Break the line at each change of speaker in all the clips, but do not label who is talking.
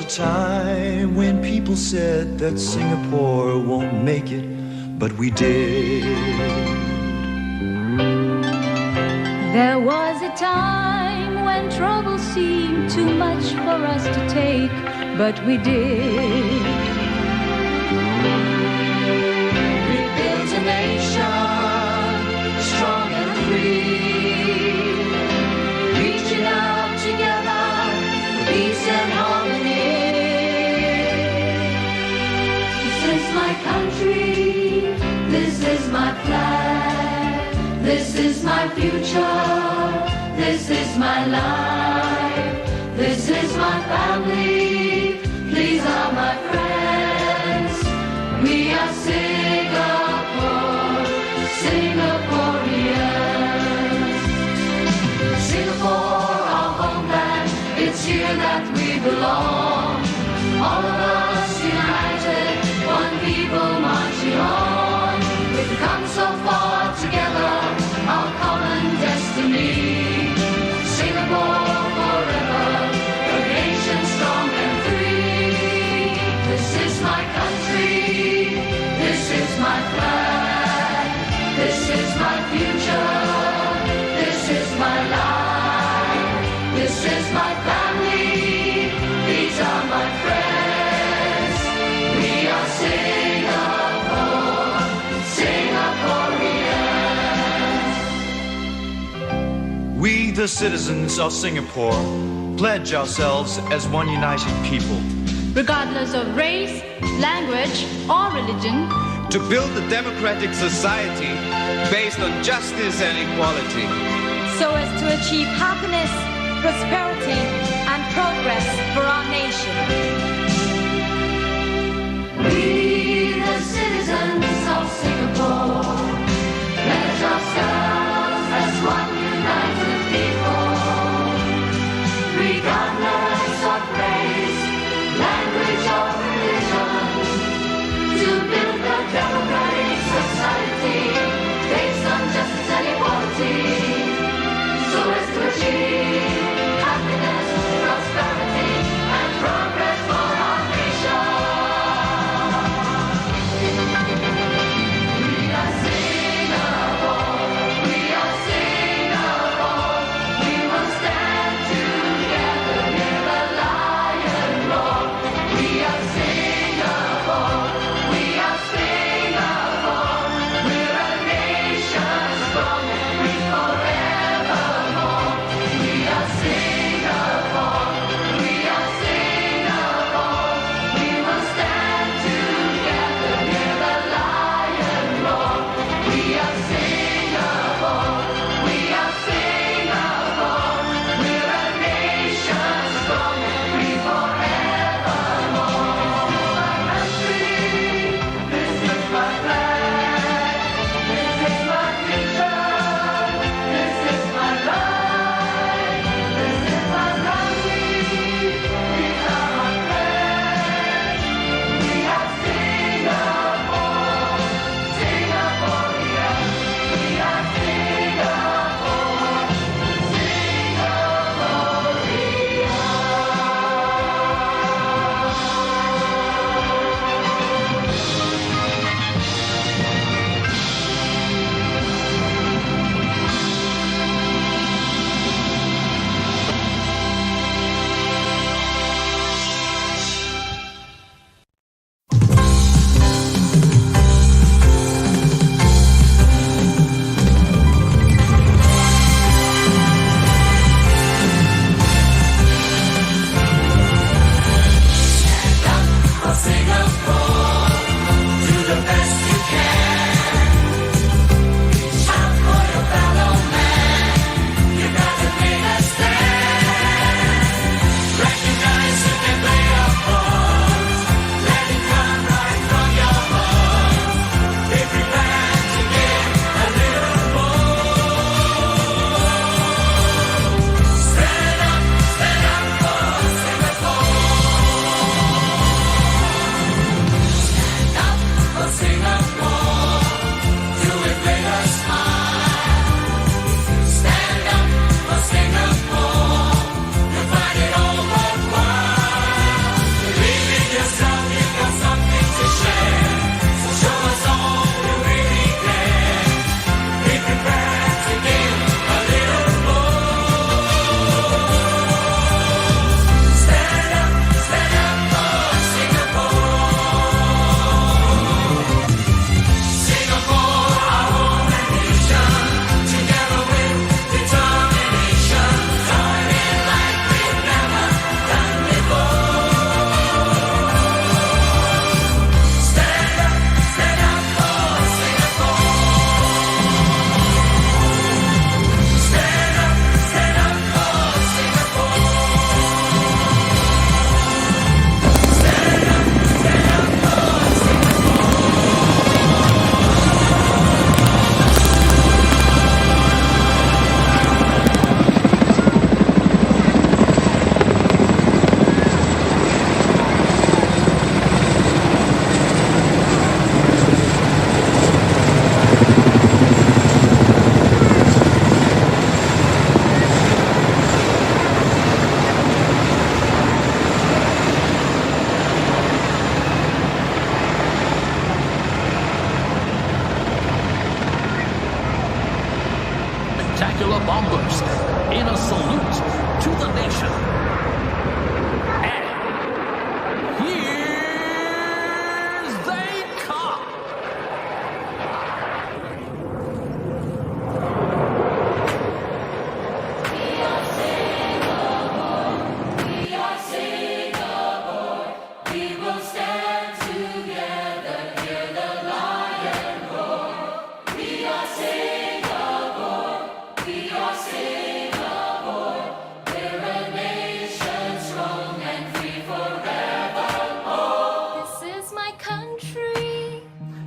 a time when people said that Singapore won't make it, but we did.
There was a time when trouble seemed too much for us to take, but we did.
We built a nation, strong and free, reaching out together for peace and harmony. This is my country, this is my flag, this is my future, this is my life, this is my family, these are my friends. We are Singapore, Singaporeans. Singapore, our homeland, it's here that we belong. All of us united, one people marching on. We've come so far together, our common destiny. Singapore forever, a nation strong and free. This is my country, this is my flag, this is my future, this is my life, this is my family, these are my friends. We are Singapore, Singaporeans.
We, the citizens of Singapore, pledge ourselves as one united people
Regardless of race, language, or religion,
to build a democratic society based on justice and equality,
so as to achieve happiness, prosperity, and progress for our nation.
We, the citizens of Singapore, pledge ourselves as one united people, regardless of race, language, or religion, to build a democratic society based on justice and equality, so as to achieve happiness, prosperity, and progress for our nation. We are Singapore, we are Singapore.
outburst in a salute to the nation. And here they come.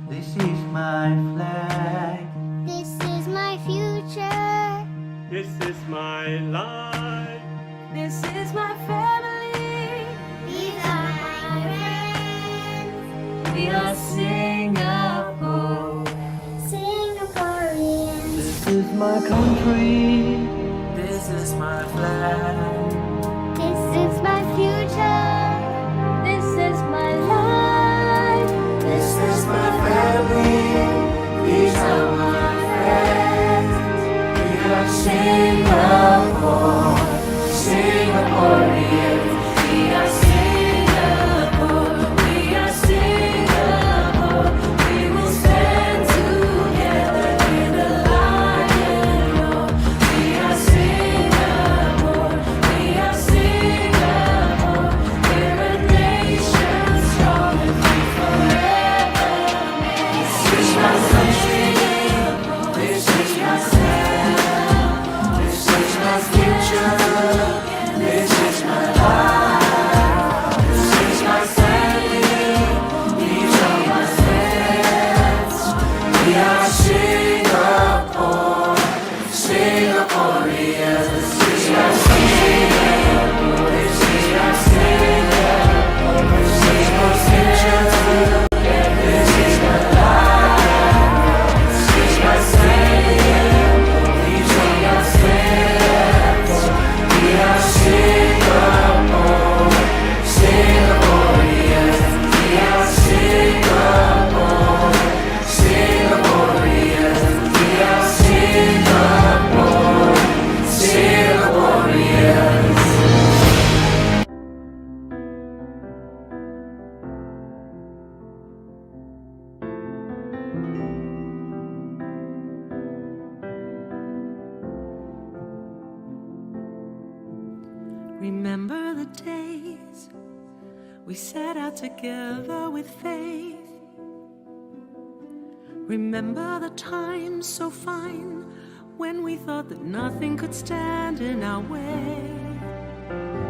This is my flag.
This is my future.
This is my life.
This is my family.
These are my friends.
We are Singapore.
Singaporeans.
This is my country.
This is my flag.
This is my future.
This is my life.
This is my family. These are my friends. We are Singapore, Singaporeans.
We are Singapore. We are Singapore. We will stand together in the lion roar. We are Singapore. We are Singapore. We're a nation strong and free forever. This is my country.
This is my flag. This is my future. This is my life. This is my family. These are my friends. We are Singapore, Singaporeans. This is my Singapore. This is my Singapore. This is my future. This is my life. This is my family. These are my friends. We are Singapore, Singaporeans. We are Singapore, Singaporeans. We are Singapore, Singaporeans.
Remember the days we set out together with faith. Remember the times so fine when we thought that nothing could stand in our way.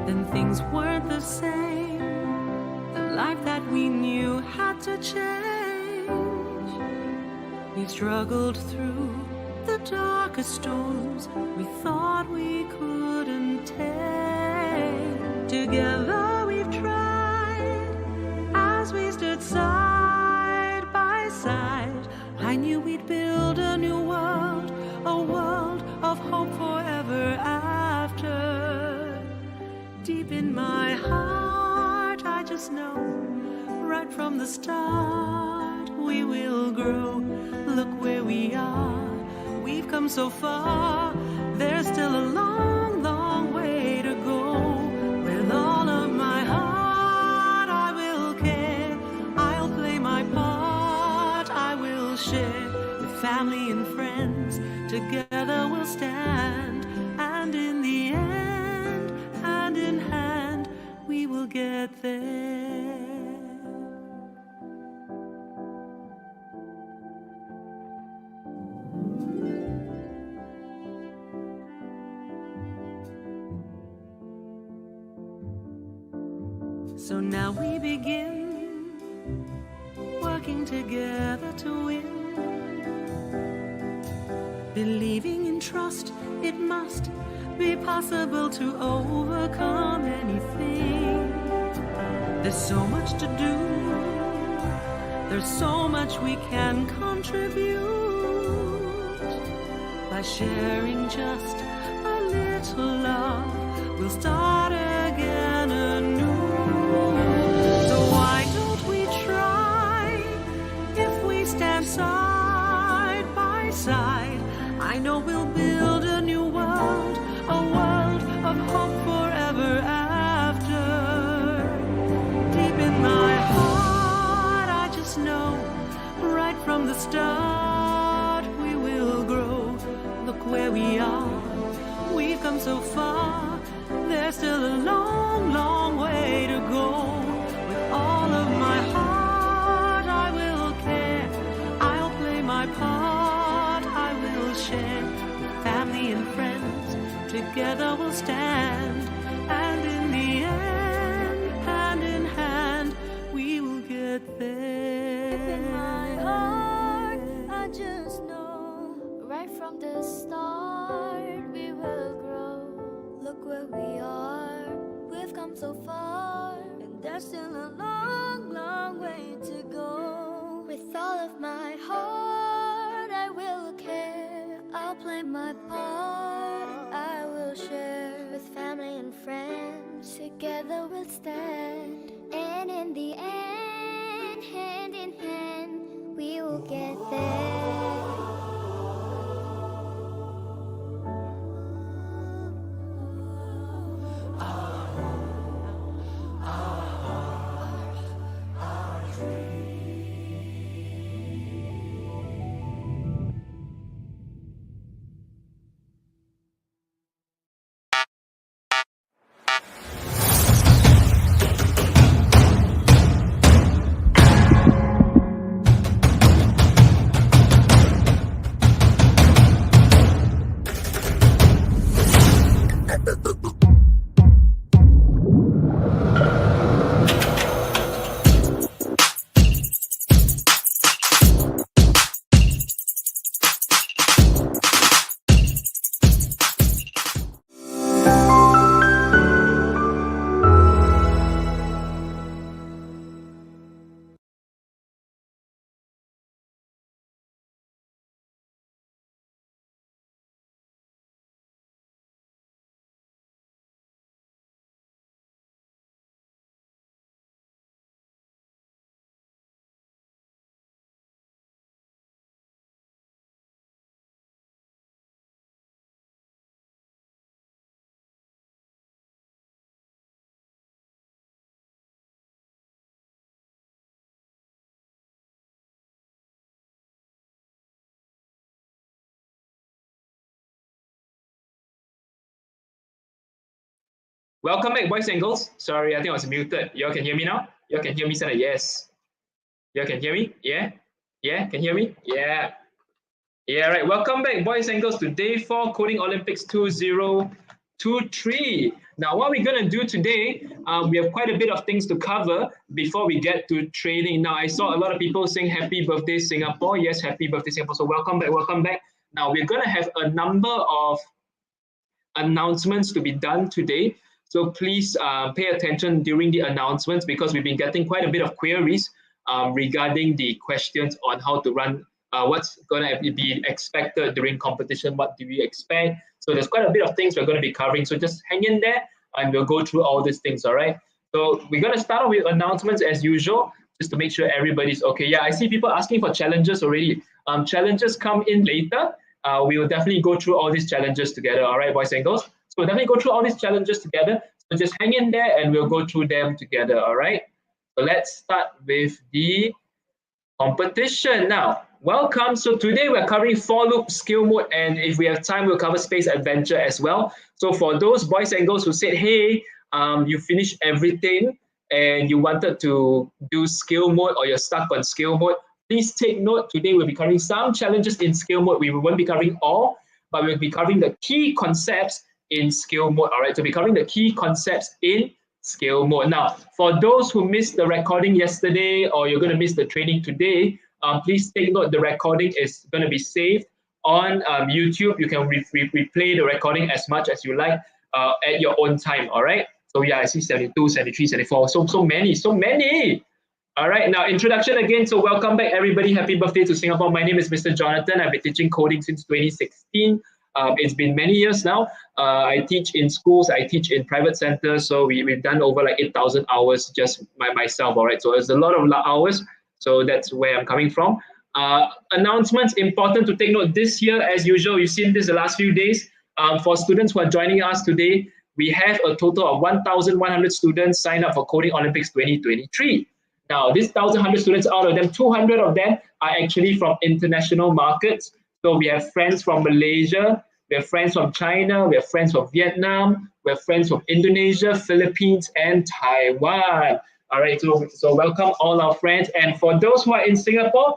Then things weren't the same. The life that we knew had to change. We've struggled through the darkest storms we thought we couldn't take. Together we've tried as we stood side by side. I knew we'd build a new world, a world of hope forever after. Deep in my heart, I just know, right from the start, we will grow. Look where we are, we've come so far. There's still a long, long way to go. With all of my heart, I will care. I'll play my part, I will share. With family and friends, together we'll stand. And in the end, hand in hand, we will get there. So now we begin, working together to win. Believing in trust, it must be possible to overcome anything. There's so much to do, there's so much we can contribute. By sharing just a little love, we'll start again anew. So why don't we try, if we stand side by side, I know we'll build a new world we've come so far, there's still a long, long way to go. With all of my heart, I will care. I'll play my part, I will share. With family and friends, together we'll stand. And in the end, hand in hand, we will get there.
In my heart, I just know, right from the start, we will grow. Look where we are, we've come so far, and there's still a long, long way to go. With all of my heart, I will care. I'll play my part, I will share. With family and friends, together we'll stand. And in the end, hand in hand, we will get there.
Welcome back, boys and girls. Sorry, I think I was muted. Y'all can hear me now? Y'all can hear me? Say yes. Y'all can hear me? Yeah? Yeah? Can hear me? Yeah. Yeah, right. Welcome back, boys and girls, to Day 4 Coding Olympics 2023. Now, what we're going to do today, we have quite a bit of things to cover before we get to training. Now, I saw a lot of people saying happy birthday, Singapore. Yes, happy birthday, Singapore. So welcome back, welcome back. Now, we're going to have a number of announcements to be done today. So please pay attention during the announcements, because we've been getting quite a bit of queries regarding the questions on how to run, what's going to be expected during competition, what do we expect. So there's quite a bit of things we're going to be covering. So just hang in there and we'll go through all these things, all right? So we're going to start off with announcements as usual, just to make sure everybody's okay. Yeah, I see people asking for challenges already. Challenges come in later. We will definitely go through all these challenges together, all right, boys and girls? So we'll definitely go through all these challenges together. So just hang in there and we'll go through them together, all right? So let's start with the competition now. Welcome. So today we're covering for loop, skill mode, and if we have time, we'll cover space adventure as well. So for those boys and girls who said, hey, you finished everything and you wanted to do skill mode, or you're stuck on skill mode, please take note. Today we'll be covering some challenges in skill mode. We won't be covering all, but we'll be covering the key concepts in skill mode. All right, so we'll be covering the key concepts in skill mode. Now, for those who missed the recording yesterday, or you're going to miss the training today, please take note, the recording is going to be saved on YouTube. You can replay the recording as much as you like at your own time, all right? So yeah, I see 72, 73, 74, so many. All right, now introduction again. So welcome back, everybody. Happy birthday to Singapore. My name is Mr. Jonathan. I've been teaching coding since 2016. It's been many years now. I teach in schools, I teach in private centers. So we've done over like 8,000 hours just myself, all right? So it's a lot of hours. So that's where I'm coming from. Announcements, important to take note. This year, as usual, you've seen this the last few days. For students who are joining us today, we have a total of 1,100 students signed up for Coding Olympics 2023. Now, these 1,100 students, out of them, 200 of them are actually from international markets. So we have friends from Malaysia, We have friends from China, we have friends from Vietnam, we have friends from Indonesia, Philippines, and Taiwan. All right, so welcome all our friends. And for those who are in Singapore,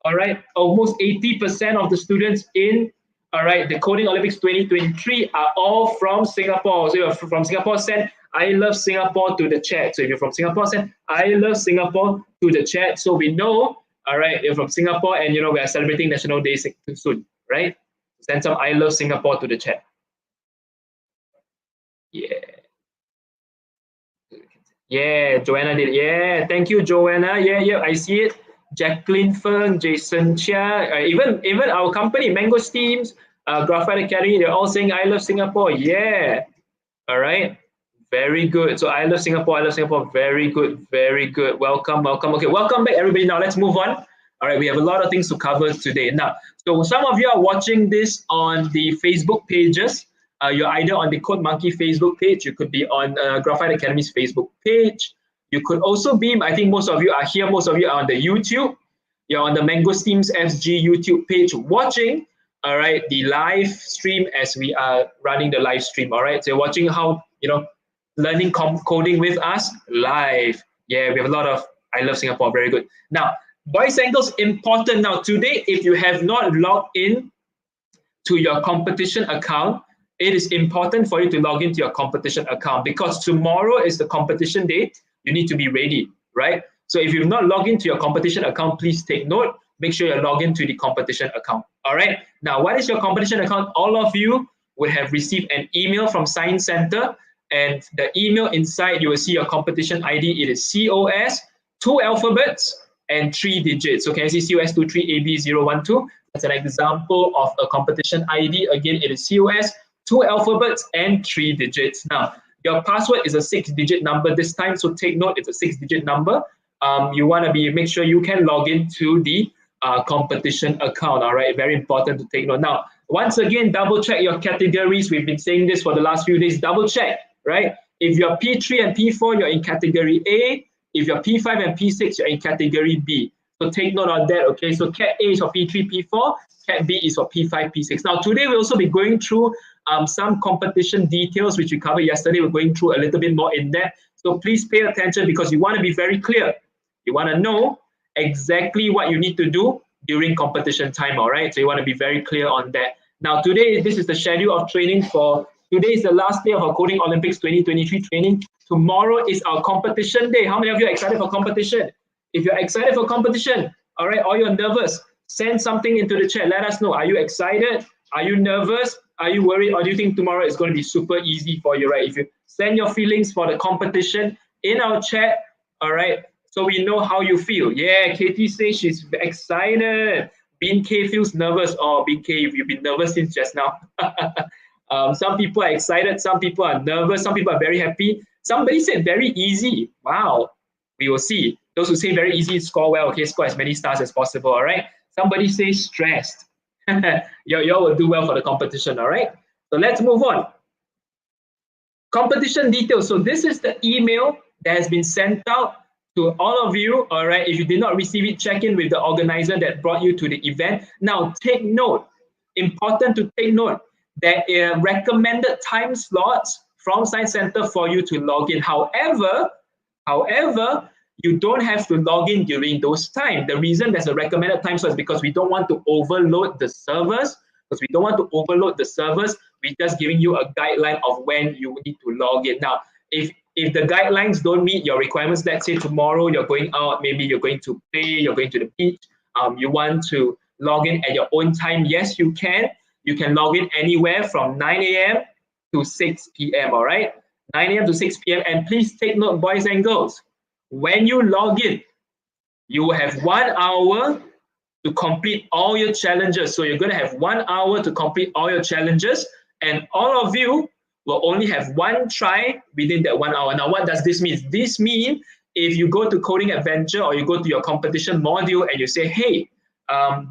all right, almost 80% of the students in, all right, the Coding Olympics 2023 are all from Singapore. So if you're from Singapore, send I love Singapore to the chat. So if you're from Singapore, send I love Singapore to the chat. So we know, all right, you're from Singapore and we are celebrating National Day soon, right? Send some I love Singapore to the chat. Yeah, Joanna did. Yeah, thank you, Joanna. Yeah, I see it. Jacqueline Feng, Jason Chia, even our company, Mango Steams, Graphite Academy, they're all saying I love Singapore. Yeah. All right. Very good. So I love Singapore. Very good. Very good. Welcome. Okay, welcome back, everybody. Now let's move on. All right, we have a lot of things to cover today. Now, so some of you are watching this on the Facebook pages. You're either on the Code Monkey Facebook page. You could be on Graphite Academy's Facebook page. You could also be, I think most of you are here. Most of you are on the YouTube. You're on the Mango Steams FG YouTube page watching, all right, the live stream as we are running the live stream, all right? So you're watching how, learning coding with us live. Yeah, we have a lot of I love Singapore. Very good. Now, boys and girls, important now. Today, if you have not logged in to your competition account, it is important for you to log into your competition account because tomorrow is the competition day. You need to be ready, right? So if you've not logged into your competition account, please take note. Make sure you log into the competition account. All right. Now, what is your competition account? All of you would have received an email from Science Center, and the email inside, you will see your competition ID. It is COS, 2 alphabets and 3 digits. So can you see COS23AB012? That's an example of a competition ID. Again, it is COS, 2 alphabets and 3 digits. Now, your password is a 6-digit number this time, so take note, it's a 6-digit number. You want to make sure you can log into the competition account, all right? Very important to take note. Now, once again, double check your categories. We've been saying this for the last few days. Double check, right? If you're P3 and P4, you're in category A. If you're P5 and P6, you're in category B. So take note on that, okay? So Cat A is for P3, P4. Cat B is for P5, P6. Now, today we'll also be going through some competition details, which we covered yesterday. We're going through a little bit more in depth. So please pay attention because you want to be very clear. You want to know exactly what you need to do during competition time, all right? So you want to be very clear on that. Now, today, this is the schedule of training for, today is the last day of our Coding Olympics 2023 training. Tomorrow is our competition day. How many of you are excited for competition? If you're excited for competition, all right, or you're nervous, send something into the chat. Let us know. Are you excited? Are you nervous? Are you worried? Or do you think tomorrow is going to be super easy for you, right? If you send your feelings for the competition in our chat, all right, so we know how you feel. Yeah, Katie says she's excited. Bean K feels nervous. Oh, Bean K, you've been nervous since just now. Some people are excited. Some people are nervous. Some people are very happy. Somebody said very easy. Wow. We will see. Those who say very easy, score well. Okay, score as many stars as possible. All right. Somebody says stressed. Y'all will do well for the competition. All right. So let's move on. Competition details. So this is the email that has been sent out to all of you. All right. If you did not receive it, check in with the organizer that brought you to the event. Now, take note. Important to take note that recommended time slots from Science Center for you to log in. However, you don't have to log in during those times. The reason there's a recommended time slot is because we don't want to overload the servers. We're just giving you a guideline of when you need to log in. Now, if the guidelines don't meet your requirements, let's say tomorrow you're going out, maybe you're going to play, you're going to the beach, you want to log in at your own time, yes, you can. You can log in anywhere from 9 a.m. to 6 p.m., all right? 9 a.m. to 6 p.m. And please take note, boys and girls, when you log in, you will have 1 hour to complete all your challenges. So you're going to have 1 hour to complete all your challenges, and all of you will only have one try within that 1 hour. Now, what does this mean? This means if you go to Coding Adventure or you go to your competition module and you say, hey,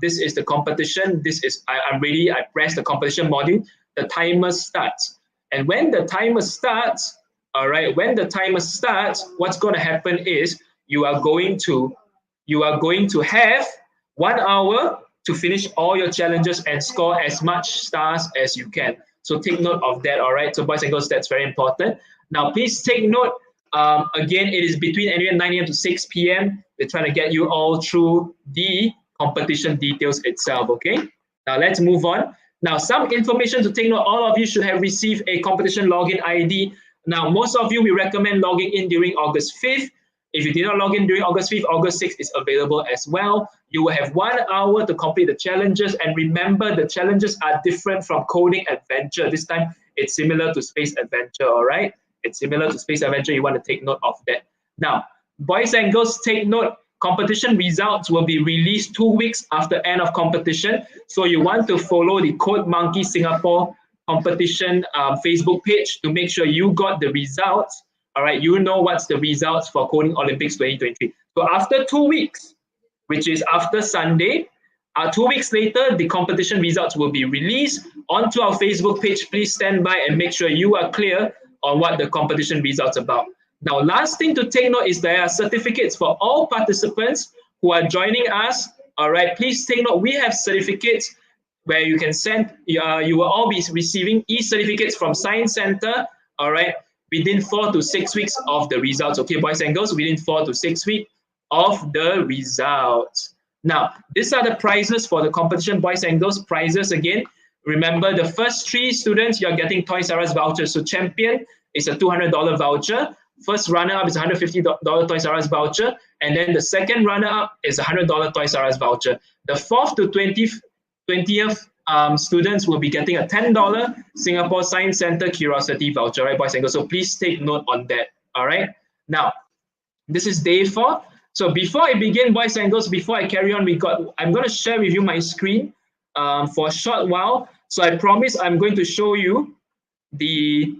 this is the competition, I'm ready, I press the competition module, the timer starts. And when the timer starts, all right, what's going to happen is you are going to have 1 hour to finish all your challenges and score as much stars as you can. So take note of that, all right? So boys and girls, that's very important. Now, please take note, again, it is between anywhere 9 a.m. to 6 p.m. We're trying to get you all through the competition details itself, okay? Now, let's move on. Now, some information to take note, all of you should have received a competition login ID. Now, most of you, we recommend logging in during August 5th. If you did not log in during August 5th, August 6th is available as well. You will have 1 hour to complete the challenges. And remember, the challenges are different from Coding Adventure. This time, it's similar to Space Adventure, all right? It's similar to Space Adventure. You want to take note of that. Now, boys and girls, take note. Competition results will be released 2 weeks after end of competition. So you want to follow the Code Monkey Singapore competition Facebook page to make sure you got the results. All right, you know what's the results for Coding Olympics 2023. So after 2 weeks, which is after Sunday, 2 weeks later, the competition results will be released onto our Facebook page. Please stand by and make sure you are clear on what the competition results about. Now, last thing to take note is there are certificates for all participants who are joining us. All right, please take note, we have certificates where you can send, you will all be receiving e-certificates from Science Center, all right, within 4 to 6 weeks of the results. Okay, boys and girls, within 4 to 6 weeks of the results. Now, these are the prizes for the competition, boys and girls. Prizes again. Remember, the first 3 students, you're getting Toys R Us vouchers. So champion is a $200 voucher. First runner-up is a $150 Toys R Us voucher. And then the second runner-up is a $100 Toys R Us voucher. The 4th to 20th students will be getting a $10 Singapore Science Center Curiosity voucher, right, boys and girls? So please take note on that, all right? Now, this is day 4. So before I begin, boys and girls, before I carry on, I'm going to share with you my screen for a short while. So I promise I'm going to show you the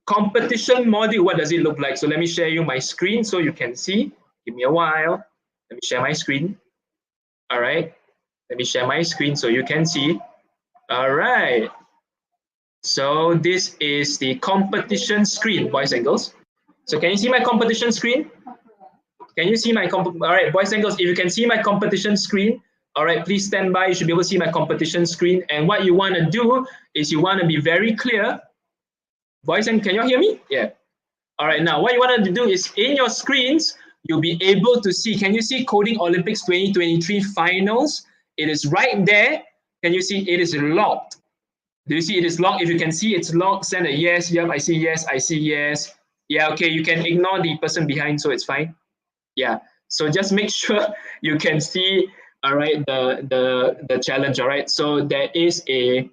competition module. What does it look like? So let me share you my screen so you can see. Give me a while. Let me share my screen. All right. Let me share my screen so you can see. All right. So this is the competition screen, boys and girls. So can you see my competition screen? Can you see my all right, boys and girls, if you can see my competition screen, all right, please stand by. You should be able to see my competition screen. And what you want to do is you want to be very clear. Boys and can you hear me? Yeah. All right, now what you want to do is in your screens, you'll be able to see, can you see Coding Olympics 2023 finals? It is right there. Can you see it is locked? Do you see it is locked? If you can see it's locked, send a yes. Yep, I see yes, I see yes. Yeah, okay, you can ignore the person behind, so it's fine. Yeah, so just make sure you can see, all right, the challenge, all right? So there is a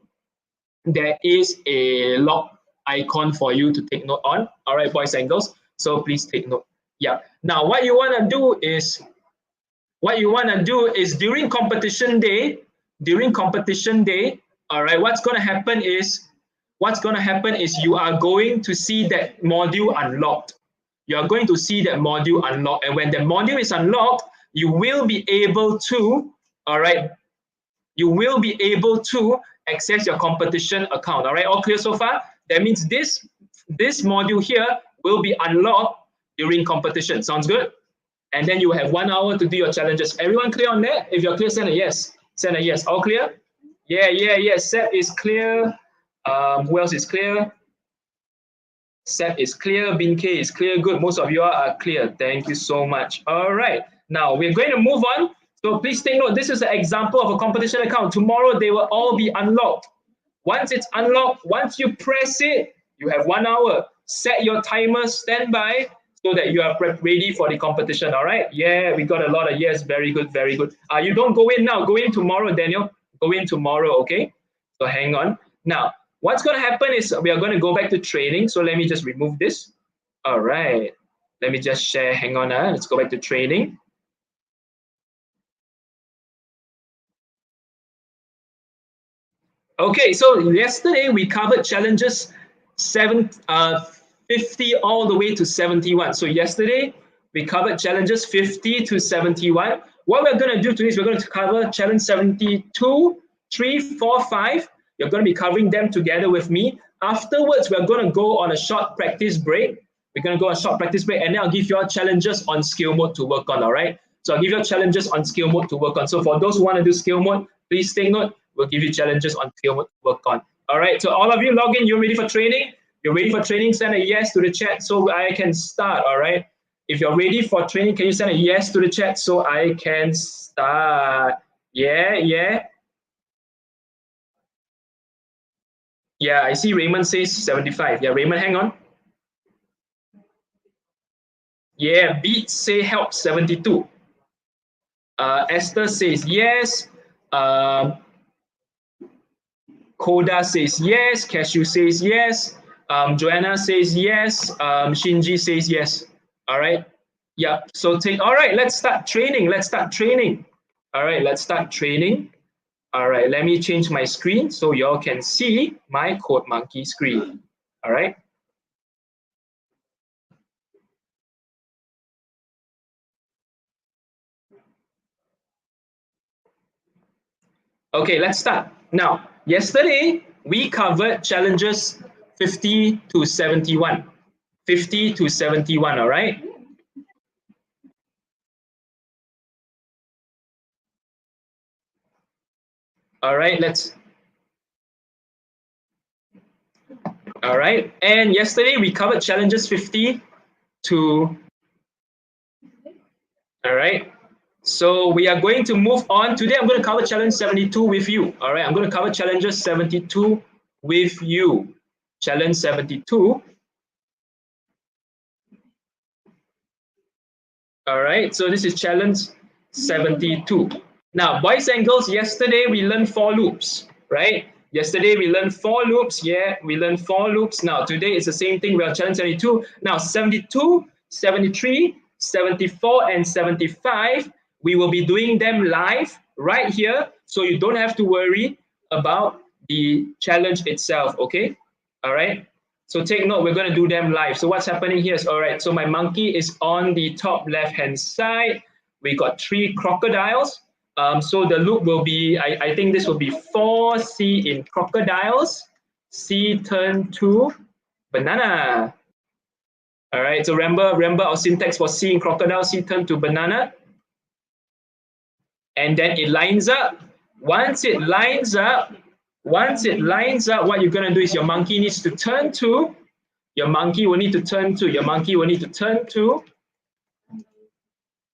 lock icon for you to take note on, all right, boys and girls? So please take note. Yeah, now what you want to do is during competition day, all right, what's going to happen is you are going to see that module unlocked. You are going to see that module unlocked. And when the module is unlocked, you will be able to, all right, access your competition account. All right, all clear so far? That means this module here will be unlocked during competition. Sounds good? And then you have 1 hour to do your challenges. Everyone clear on that? If you're clear, send a yes. Send a yes. All clear? Yeah. Seth is clear. Who else is clear? Seth is clear. Bin K is clear. Good. Most of you are clear. Thank you so much. All right. Now we're going to move on. So please take note. This is an example of a competition account. Tomorrow they will all be unlocked. Once it's unlocked, once you press it, you have 1 hour. Set your timer, stand by, so that you are ready for the competition. All right. Yeah, we got a lot of yes. Very good. Very good. You don't go in now. Go in tomorrow, Daniel. Go in tomorrow. Okay. So hang on. Now, what's going to happen is we are going to go back to training. So let me just remove this. All right. Let me just share. Hang on. Let's go back to training. Okay. So yesterday we covered challenges 50 all the way to 71. So yesterday we covered challenges 50 to 71. What we're going to do today is we're going to cover challenge 72, 3, 4, 5. You're going to be covering them together with me. Afterwards, we're going to go on a short practice break. We're going to go on a short practice break, and then I'll give you all challenges on skill mode to work on, all right? So I'll give you challenges on skill mode to work on. So for those who want to do skill mode, please take note. We'll give you challenges on skill mode to work on. All right, so all of you log in, you're ready for training? You're ready for training, send a yes to the chat so I can start, all right? If you're ready for training, can you send a yes to the chat so I can start? Yeah. Yeah, I see Raymond says 75. Yeah, Raymond, hang on. Yeah, Beats say help 72. Esther says yes. Koda says yes. Cashew says yes. Joanna says yes. Shinji says yes. All right. Yeah. So all right, let's start training. All right, let's start training. All right, let me change my screen so y'all can see my Code Monkey screen. All right. Okay, let's start. Now, yesterday we covered challenges 50 to 71. 50 to 71, all right? All right, all right, and yesterday we covered challenges 50 to, all right, so we are going to move on. Today I'm going to cover challenge 72 with you, all right? I'm going to cover challenges 72 with you. Challenge 72. All right, so this is challenge 72. Now, boys and girls, yesterday we learned 4 loops, right? Yesterday we learned 4 loops. Yeah, we learned 4 loops. Now, today it's the same thing. We are challenge 72. Now, 72, 73, 74, and 75, we will be doing them live right here. So you don't have to worry about the challenge itself, okay? All right. So take note, we're going to do them live. So what's happening here is, all right, so my monkey is on the top left-hand side. We got 3 crocodiles. So the loop will be, I think this will be 4 C in crocodiles. C turn to banana. All right, so remember our syntax for C in crocodile, C turn to banana. And then it lines up. Once it lines up, what you're going to do is your monkey needs to turn to, your monkey will need to turn to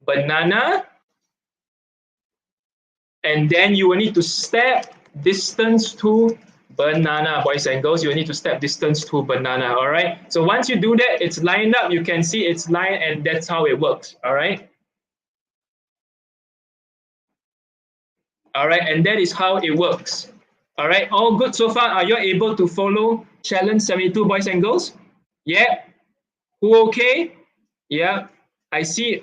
banana. And then you will need to step distance to banana, boys and girls. You will need to step distance to banana, all right? So once you do that, it's lined up. You can see it's lined, and that's how it works, all right? All right, and that is how it works. All right, all good so far? Are you able to follow challenge 72, boys and girls? Yeah? Who okay? Yeah, I see.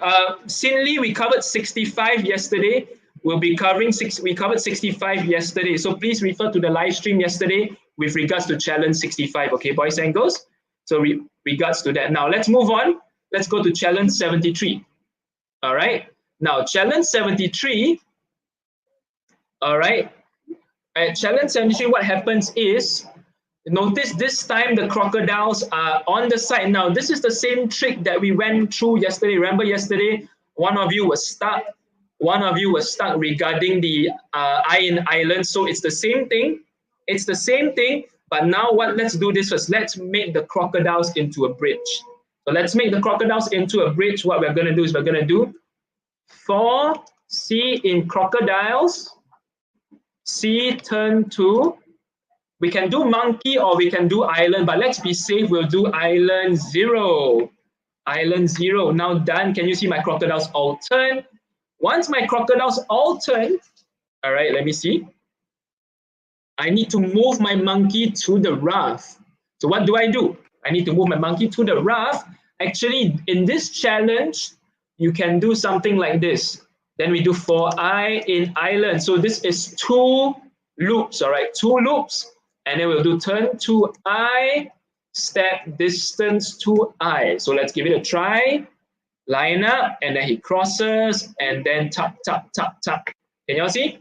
Sinley, we covered 65 yesterday. We'll be covering we covered 65 yesterday. So please refer to the live stream yesterday with regards to challenge 65, okay, boys and girls? So regards to that. Now let's move on. Let's go to challenge 73. All right. Now challenge 73. All right. At challenge 73, what happens is, notice this time the crocodiles are on the side. Now this is the same trick that we went through yesterday. Remember yesterday, one of you was stuck. Regarding the iron island. So it's the same thing. But now let's do this first. Let's make the crocodiles into a bridge. So let's make the crocodiles into a bridge. What we're going to do is we're going to do 4 C in crocodiles. C turn to, we can do monkey or we can do island, but let's be safe. We'll do island 0. Island 0. Now done. Can you see my crocodiles all turn? Once my crocodiles all turn, all right, let me see. I need to move my monkey to the raft. So what do? I need to move my monkey to the raft. Actually, in this challenge, you can do something like this. Then we do 4I in island. So this is 2 loops, all right, 2 loops. And then we'll do turn to I, step distance to I. So let's give it a try. Line up, and then he crosses, and then tap, tap, tap, tap. Can you all see?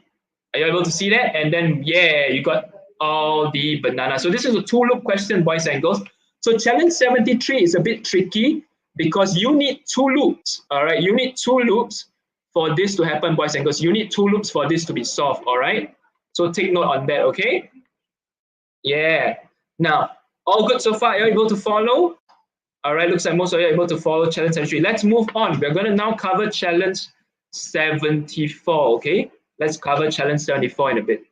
Are you able to see that? And then, yeah, you got all the banana. So this is a 2-loop question, boys and girls. So challenge 73 is a bit tricky because you need 2 loops, all right? You need 2 loops for this to happen, boys and girls. You need 2 loops for this to be solved, all right? So take note on that, okay? Yeah. Now, all good so far? Are you able to follow? All right, looks like most of you are able to follow challenge 73. Let's move on. We're going to now cover challenge 74, okay? Let's cover challenge 74 in a bit.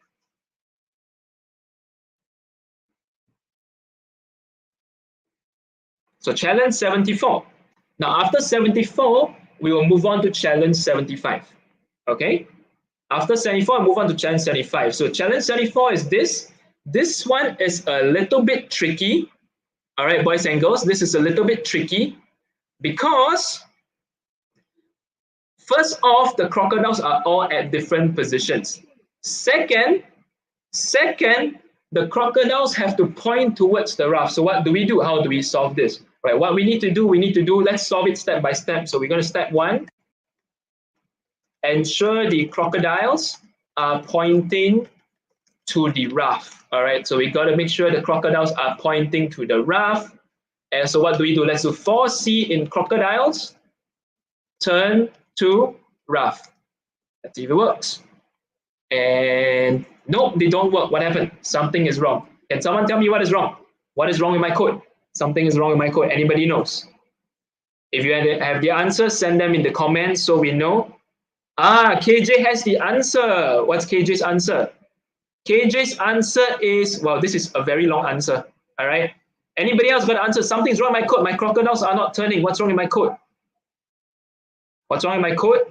So challenge 74. Now, after 74, we will move on to challenge 75, okay? After 74, move on to challenge 75. So challenge 74 is this. This one is a little bit tricky. All right, boys and girls, this is a little bit tricky because first off, the crocodiles are all at different positions. Second, the crocodiles have to point towards the raft. So what do we do? How do we solve this? Right, what we need to do, let's solve it step by step. So we're going to step 1, ensure the crocodiles are pointing to the raft. All right, so we got to make sure the crocodiles are pointing to the raft. And so what do we do? Let's do 4C in crocodiles, turn to raft. Let's see if it works. And nope, they don't work. What happened? Something is wrong. Can someone tell me what is wrong? What is wrong with my code? Something is wrong with my code. Anybody knows? If you have the answer, send them in the comments so we know. KJ has the answer. What's KJ's answer? KJ's answer is, well, this is a very long answer. All right. Anybody else got an answer? Something's wrong with my code. My crocodiles are not turning. What's wrong with my code? What's wrong with my code?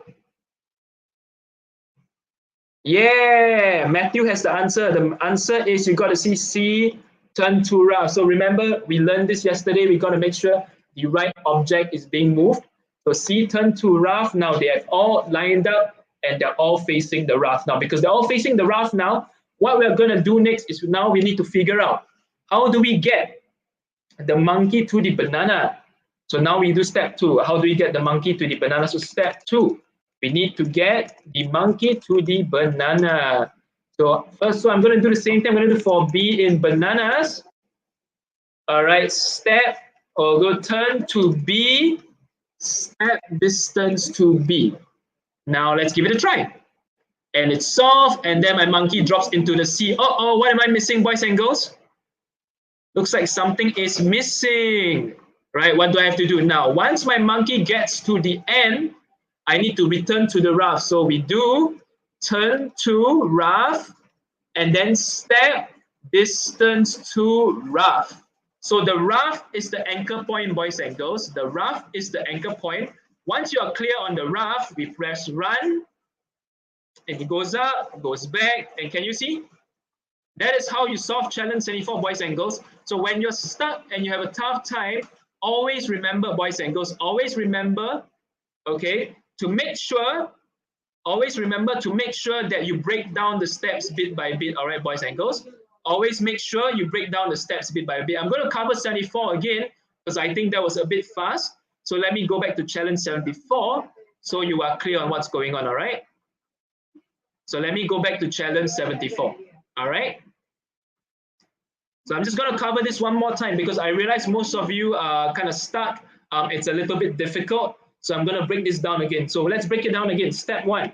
Yeah, Matthew has the answer. The answer is you got to see C turn to raft. So remember, we learned this yesterday. We got to make sure the right object is being moved. So C turn to raft. Now they have all lined up and they're all facing the raft now. Because they're all facing the raft now, what we're going to do next is now we need to figure out how do we get the monkey to the banana. So now we do step 2. How do we get the monkey to the banana? So step 2, we need to get the monkey to the banana. So first, so I'm going to do the same thing. I'm going to do for B in bananas. All right, go turn to B, step distance to B. Now let's give it a try. And it's solved, and then my monkey drops into the sea. Uh-oh, what am I missing, boys and girls? Looks like something is missing. Right, what do I have to do now? Once my monkey gets to the end, I need to return to the raft. So we do turn to raft and then step distance to raft. So the raft is the anchor point, boys and girls. The raft is the anchor point. Once you are clear on the raft, we press run and it goes up, goes back. And can you see? That is how you solve challenge 74, boys and girls. So when you're stuck and you have a tough time, always remember, boys and girls, always remember, okay, to make sure, always remember to make sure that you break down the steps bit by bit, all right, boys and girls? Always make sure you break down the steps bit by bit. I'm going to cover 74 again because I think that was a bit fast. So let me go back to challenge 74 so you are clear on what's going on, all right? So let me go back to challenge 74, all right? So I'm just going to cover this one more time because I realize most of you are kind of stuck. It's a little bit difficult. So I'm going to break this down again. So let's break it down again. Step 1.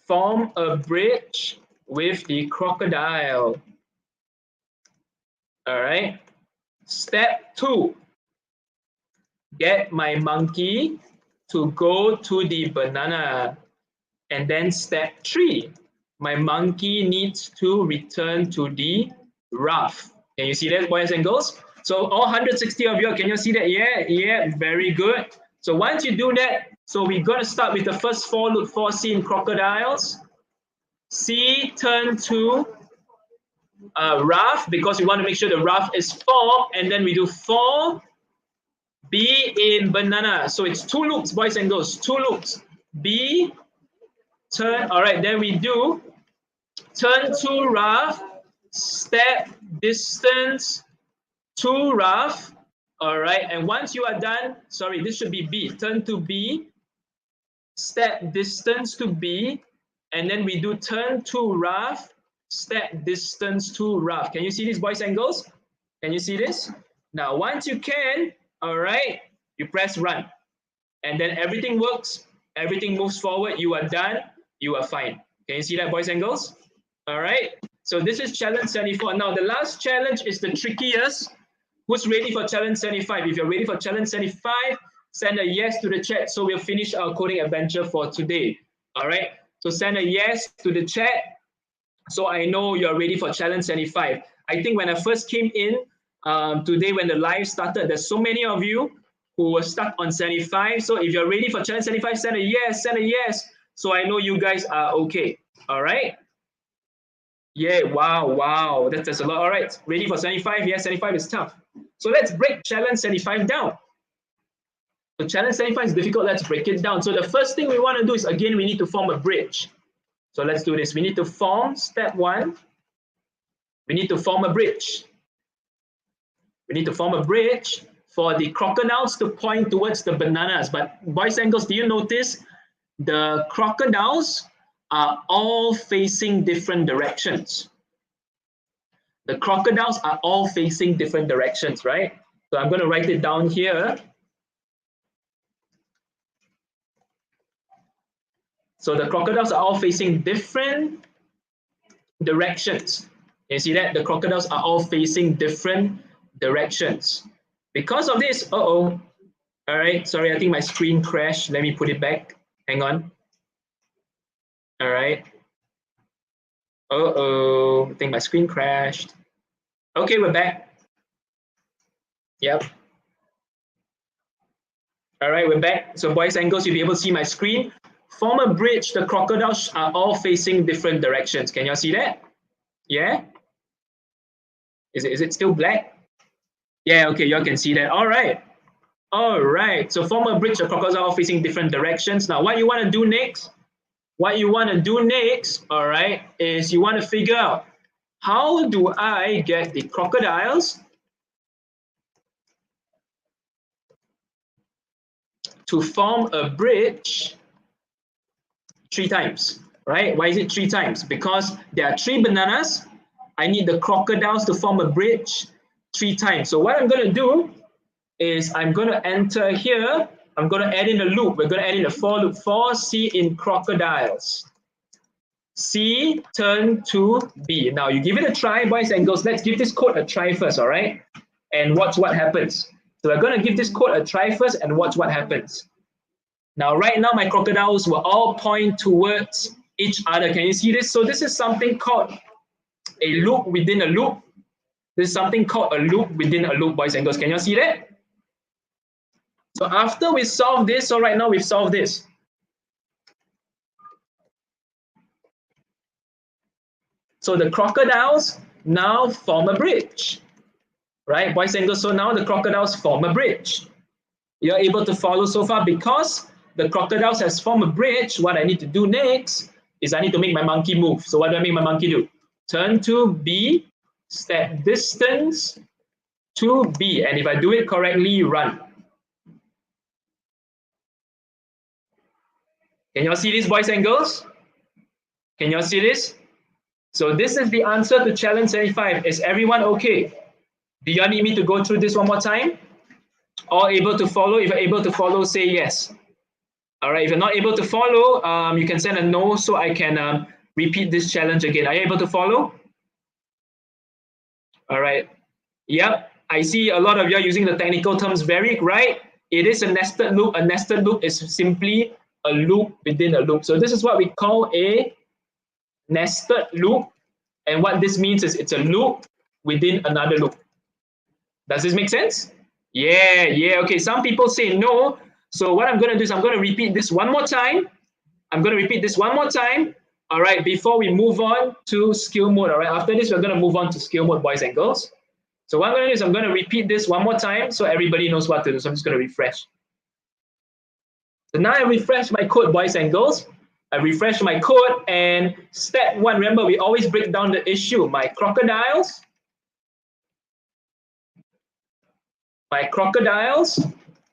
Form a bridge with the crocodile. All right. Step 2. Get my monkey to go to the banana. And then step 3. My monkey needs to return to the raft. Can you see that, boys and girls? So all 160 of you, can you see that? Yeah, very good. So once you do that, so we're going to start with the first 4 loop 4C in crocodiles. C turn to raft because we want to make sure the raft is formed, and then we do 4 B in banana. So it's 2 loops, boys and girls, 2 loops. B turn, all right, then we do turn to raft, step distance to raft, all right, and once you are done, sorry, this should be B, turn to B, step distance to B, and then we do turn to raft, step distance to raft. Can you see this, boys and girls? Can you see this? Now, once you can, all right, you press run, and then everything works everything moves forward, you are done, you are fine. Can you see that, boys and girls? All right. So this is challenge 74. Now the last challenge is the trickiest. Who's ready for challenge 75? If you're ready for challenge 75, send a yes to the chat. So we'll finish our coding adventure for today. All right. So send a yes to the chat. So I know you're ready for challenge 75. I think when I first came in today, when the live started, there's so many of you who were stuck on 75. So if you're ready for challenge 75, send a yes, send a yes. So I know you guys are okay. All right. Yeah, wow, that's a lot. All right, ready for 75? Yes, 75 is tough. So let's break challenge 75 down. So challenge 75 is difficult, let's break it down. So the first thing we want to do is, again, we need to form a bridge. So let's do this. We need to form, step 1, we need to form a bridge. We need to form a bridge for the crocodiles to point towards the bananas. But boys and girls, do you notice the crocodiles are all facing different directions? The crocodiles are all facing different directions, right? So I'm going to write it down here. So the crocodiles are all facing different directions. You see that? The crocodiles are all facing different directions. Because of this, all right, sorry, I think my screen crashed. Let me put it back. Hang on. All right. I think my screen crashed. Okay, we're back. Yep. All right, we're back. So boys and girls, you'll be able to see my screen. Form a bridge. The crocodiles are all facing different directions. Can y'all see that? Yeah? Is it still black? Yeah, okay, y'all can see that. All right. All right. So form a bridge. The crocodiles are all facing different directions. Now, what you want to do next? What you want to do next, all right, is you want to figure out, how do I get the crocodiles to form a bridge 3 times, right? Why is it 3 times? Because there are 3 bananas. I need the crocodiles to form a bridge 3 times. So what I'm going to do is I'm going to enter here. I'm going to add in a loop. We're going to add in a for loop. For C in crocodiles. C turn to B. Now you give it a try, boys and girls. Let's give this code a try first, all right? And watch what happens. So we're going to give this code a try first and watch what happens. Now, right now, my crocodiles will all point towards each other. Can you see this? So this is something called a loop within a loop. This is something called a loop within a loop, boys and girls. Can you see that? So after we solve this, so right now we've solved this. So the crocodiles now form a bridge, right, boys and girls? So now the crocodiles form a bridge. You're able to follow so far. Because the crocodiles has formed a bridge, what I need to do next is I need to make my monkey move. So what do I make my monkey do? Turn to B, step distance to B. And if I do it correctly, run. Can y'all see this, boys and girls? Can y'all see this? So this is the answer to challenge 75. Is everyone okay? Do y'all need me to go through this one more time? All able to follow? If you're able to follow, say yes. All right, if you're not able to follow, you can send a no so I can repeat this challenge again. Are you able to follow? All right. Yep, I see a lot of you are using the technical terms very right. It is a nested loop. A nested loop is simply a loop within a loop. So this is what we call a nested loop. And what this means is it's a loop within another loop. Does this make sense? Yeah, okay. Some people say no. So what I'm going to do is I'm going to repeat this one more time. All right, before we move on to skill mode. All right, after this, we're going to move on to skill mode, boys and girls. So what I'm going to do is I'm going to repeat this one more time so everybody knows what to do. So I'm just going to refresh. So now I refresh my code, boys and girls. I refresh my code, and step 1, remember, we always break down the issue. My crocodiles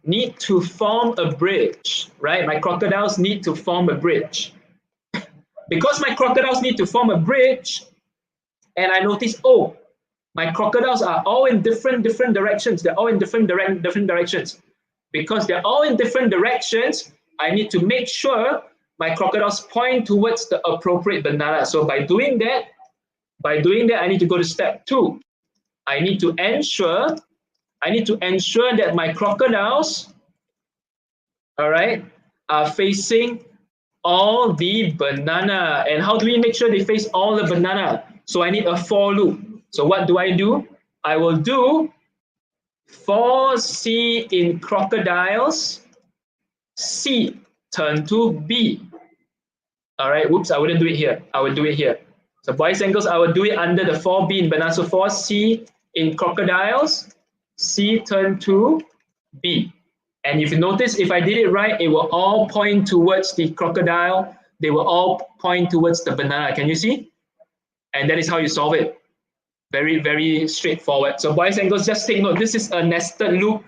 need to form a bridge, right? My crocodiles need to form a bridge. Because my crocodiles need to form a bridge, and I notice, oh, my crocodiles are all in different directions. They're all in different directions. Because they're all in different directions, I need to make sure my crocodiles point towards the appropriate banana. So by doing that, I need to go to step 2. I need to ensure that my crocodiles, all right, are facing all the banana. And how do we make sure they face all the banana? So I need a for loop. So what do? I will do for C in crocodiles, C turn to B. All right, whoops, I wouldn't do it here. I will do it here. So boys and girls, I will do it under the for B in banana. So for C in crocodiles, C turn to B. And if you notice, if I did it right, it will all point towards the crocodile. They will all point towards the banana. Can you see? And that is how you solve it. Very, very straightforward. So boys and girls, just take note, this is a nested loop.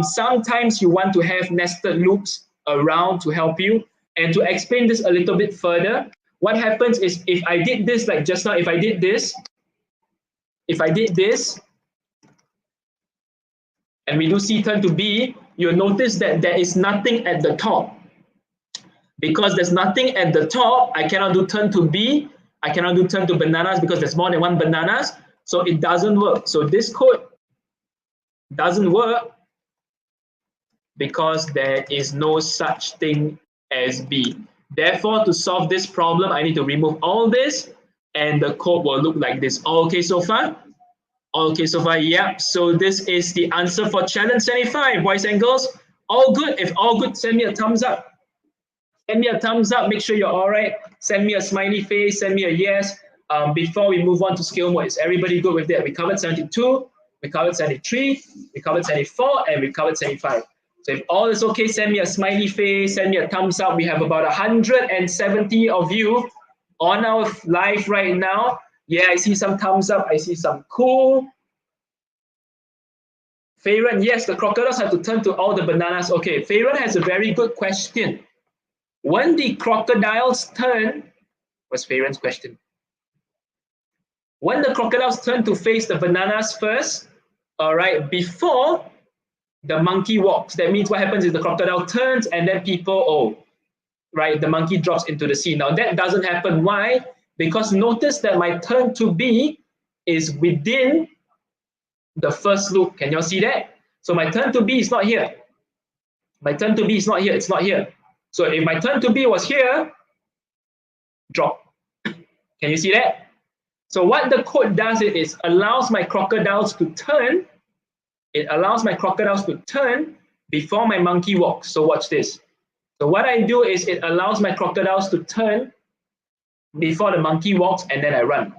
Sometimes you want to have nested loops around to help you. And to explain this a little bit further, what happens is if I did this like just now, if I did this, and we do C turn to B, you'll notice that there is nothing at the top. Because there's nothing at the top, I cannot do turn to B, I cannot do turn to bananas because there's more than one bananas, so it doesn't work. So this code doesn't work because there is no such thing as B. Therefore, to solve this problem, I need to remove all this and the code will look like this. All okay so far? All okay so far? Yep. So this is the answer for challenge 75, boys and girls. All good? If all good, send me a thumbs up. Send me a thumbs up. Make sure you're all right. Send me a smiley face. Send me a yes. Before we move on to skill mode, is everybody good with that? We covered 72, we covered 73, we covered 74, and we covered 75. So if all is okay, send me a smiley face, send me a thumbs up. We have about 170 of you on our live right now. Yeah, I see some thumbs up. I see some cool. Fayron, yes, the crocodiles have to turn to all the bananas. Okay, Fayron has a very good question. When the crocodiles turn, what's Fayron's question? When the crocodiles turn to face the bananas first, all right, before the monkey walks, that means what happens is the crocodile turns and then people, right, the monkey drops into the sea. Now that doesn't happen. Why? Because notice that my turn to B is within the first loop. Can you all see that? So my turn to B is not here. My turn to B is not here. It's not here. So if my turn to B was here, drop. Can you see that? So what the code does is allows my crocodiles to turn. It allows my crocodiles to turn before my monkey walks. So watch this. So what I do is it allows my crocodiles to turn before the monkey walks and then I run.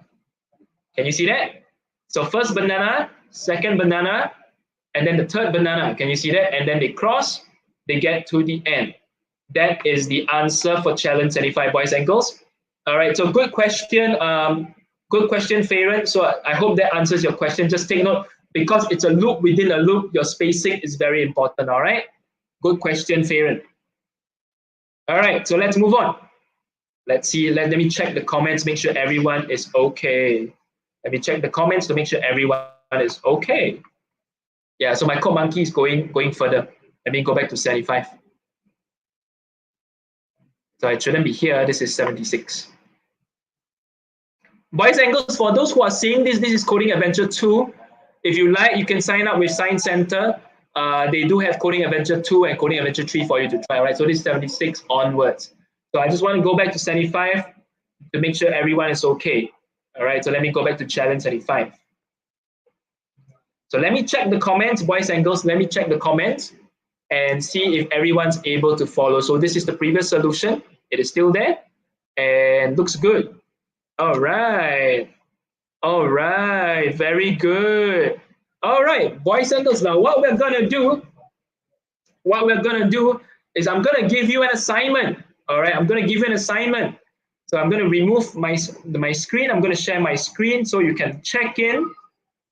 Can you see that? So first banana, second banana, and then the third banana. Can you see that? And then they cross, they get to the end. That is the answer for challenge 75, boys and girls. All right, so good question. Good question, Fayron. So I hope that answers your question. Just take note, because it's a loop within a loop, your spacing is very important, all right? Good question, Fayron. All right, so let's move on. Let's see, let me check the comments, make sure everyone is okay. Let me check the comments to make sure everyone is okay. Yeah, so my code monkey is going further. Let me go back to 75. So it shouldn't be here, this is 76. Boys and girls, for those who are seeing this, this is Coding Adventure 2. If you like, you can sign up with Science Center. They do have Coding Adventure 2 and Coding Adventure 3 for you to try, right? So this is 76 onwards. So I just want to go back to 75 to make sure everyone is okay. All right, so let me go back to challenge 75. So let me check the comments, boys and girls. Let me check the comments and see if everyone's able to follow. So this is the previous solution. It is still there and looks good. All right. All right. Very good. All right, boys and girls. Now what we're gonna do is I'm gonna give you an assignment. All right, I'm gonna give you an assignment. So I'm gonna remove my screen. I'm gonna share my screen so you can check in.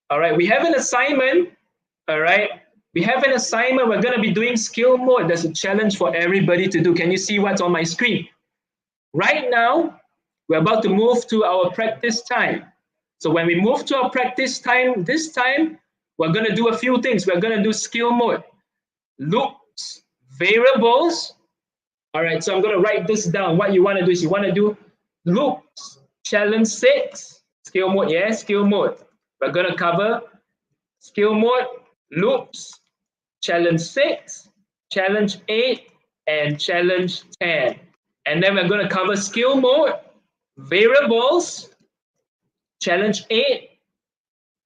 All right, we have an assignment. All right, we have an assignment. We're gonna be doing skill mode. There's a challenge for everybody to do. Can you see what's on my screen? Right now, we're about to move to our practice time. So when we move to our practice time, this time, we're going to do a few things. We're going to do skill mode, loops, variables, All right, so I'm going to write this down. What you want to do is you want to do loops, challenge 6, skill mode, yes, skill mode. We're going to cover skill mode, loops, challenge 6, challenge 8, and challenge 10. And then we're going to cover skill mode, variables, challenge 8,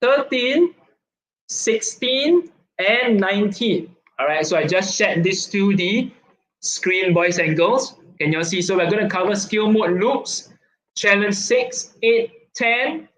13, 16, and 19. All right, so I just shared this to the screen, boys and girls. Can you see? So we're going to cover skill mode loops, challenge 6, 8, 10,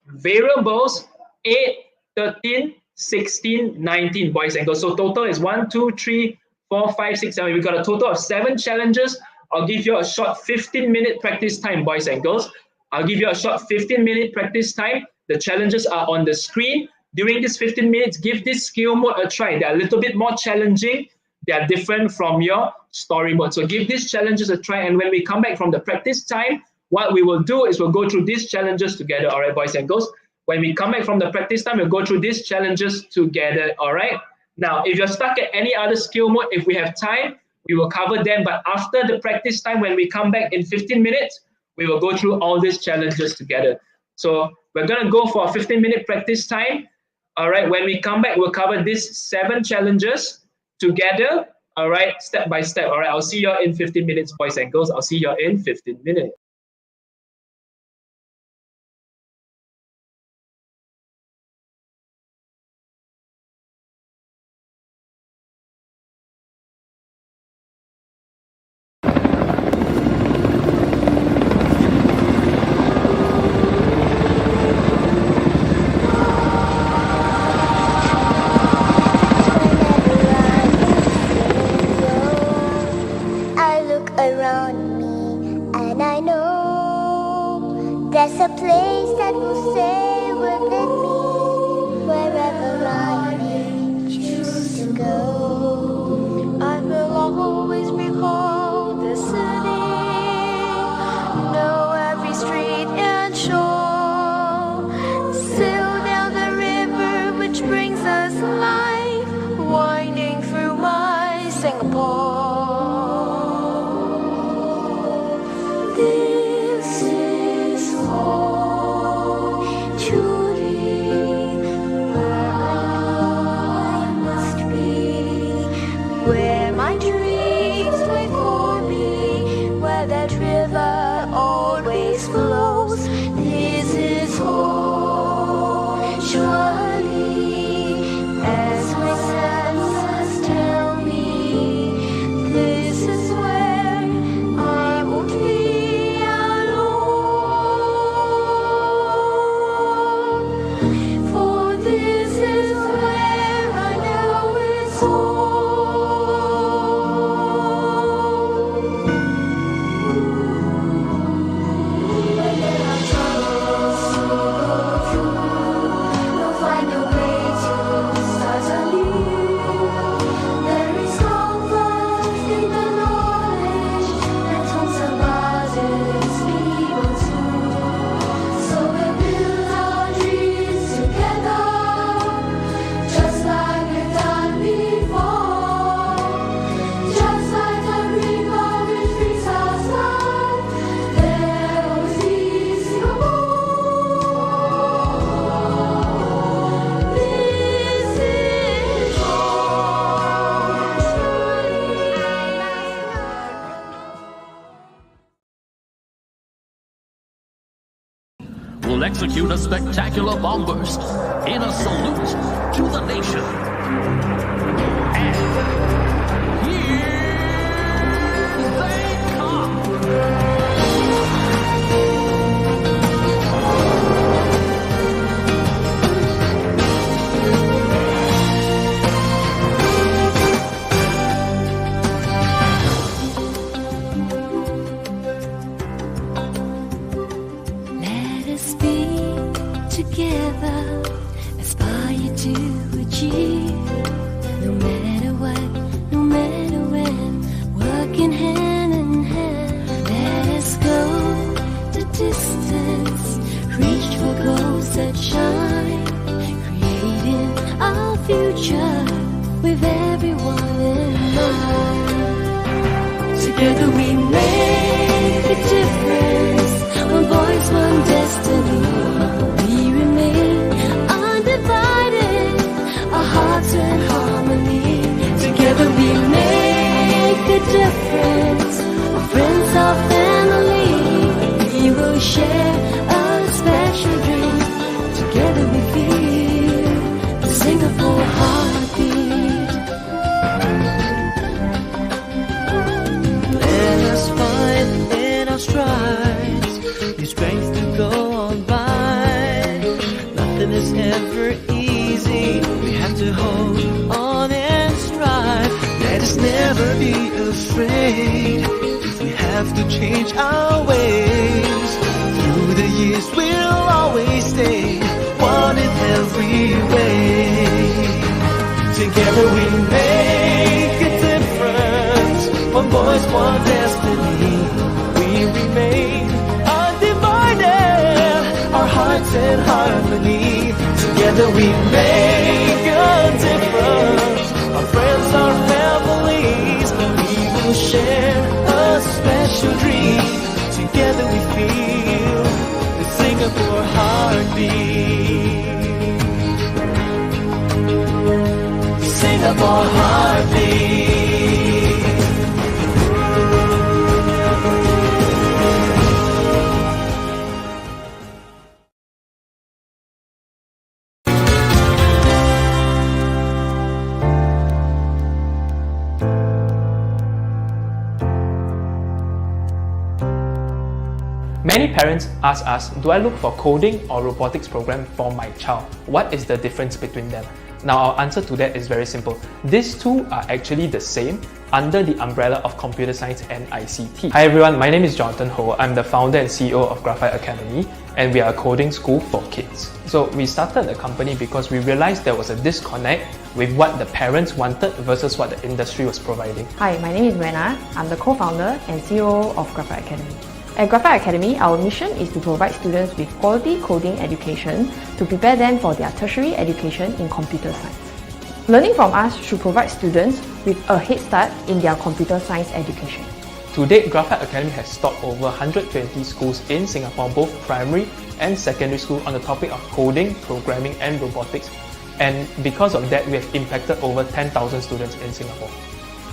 variables, 8, 13, 16, 19, boys and girls. So total is 1, 2, 3, 4, 5, 6, 7. We've got a total of 7 challenges. I'll give you a short 15-minute practice time, boys and girls. I'll give you a short 15-minute practice time. The challenges are on the screen. During this 15 minutes, give this skill mode a try. They're a little bit more challenging. They are different from your story mode. So give these challenges a try. And when we come back from the practice time, what we will do is we'll go through these challenges together. All right, boys and girls. When we come back from the practice time, we'll go through these challenges together. All right. Now, if you're stuck at any other skill mode, if we have time, we will cover them. But after the practice time, when we come back in 15 minutes, we will go through all these challenges together. So we're going to go for a 15-minute practice time. All right. When we come back, we'll cover these 7 challenges together. All right. Step by step. All right. I'll see you in 15 minutes, boys and girls. I'll see you in 15 minutes.
There's a place that will stay within me, wherever I may choose to go. I will always behold the city, know every street and shore, sail down the river which brings us life, winding through my Singapore.
Will execute a spectacular bomb burst in a salute to the nation. And here they come.
Together, aspire to achieve. No matter what, no matter when, working hand in hand. Let us go the distance, reach for goals that shine, creating our future with everyone in mind. Together Together we make a difference. One voice, one destiny. We remain undivided, our hearts in harmony. Together we make a difference. Our friends, our family. We will share a special dream. Together we feel the Singapore heartbeat.
Let us find in our strides the strength to go on by. Nothing is ever easy. We have to hold on and strive. Let us never be afraid. If we have to change our ways, through the years we'll always stay one in every way. Together we make a difference. One voice, one destiny. We remain undivided, our hearts in harmony. Together we make a difference. Our friends, our families. We will share a special dream. Together we feel the Singapore heartbeat. Singapore heartbeat.
Many parents ask us, do I look for coding or robotics program for my child? What is the difference between them? Now our answer to that is very simple. These two are actually the same under the umbrella of Computer Science and ICT. Hi everyone, my name is Jonathan Ho. I'm the founder and CEO of Graphite Academy, and we are a coding school for kids. So we started the company because we realized there was a disconnect with what the parents wanted versus what the industry was providing.
Hi, my name is Rena. I'm the co-founder and CEO of Graphite Academy. At Graphite Academy, our mission is to provide students with quality coding education to prepare them for their tertiary education in computer science. Learning from us should provide students with a head start in their computer science education.
To date, Graphite Academy has taught over 120 schools in Singapore, both primary and secondary school, on the topic of coding, programming and robotics. And because of that, we have impacted over 10,000 students in Singapore.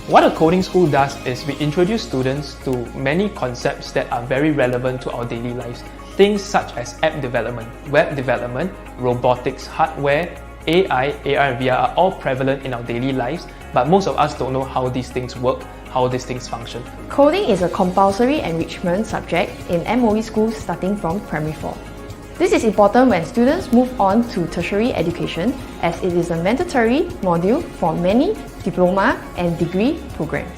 What a coding school does is we introduce students to many concepts that are very relevant to our daily lives. Things such as app development, web development, robotics, hardware, AI, AR and VR are all prevalent in our daily lives, but most of us don't know how these things work, how these things function.
Coding is a compulsory enrichment subject in MOE schools starting from primary 4. This is important when students move on to tertiary education, as it is a mandatory module for many diploma and degree programs.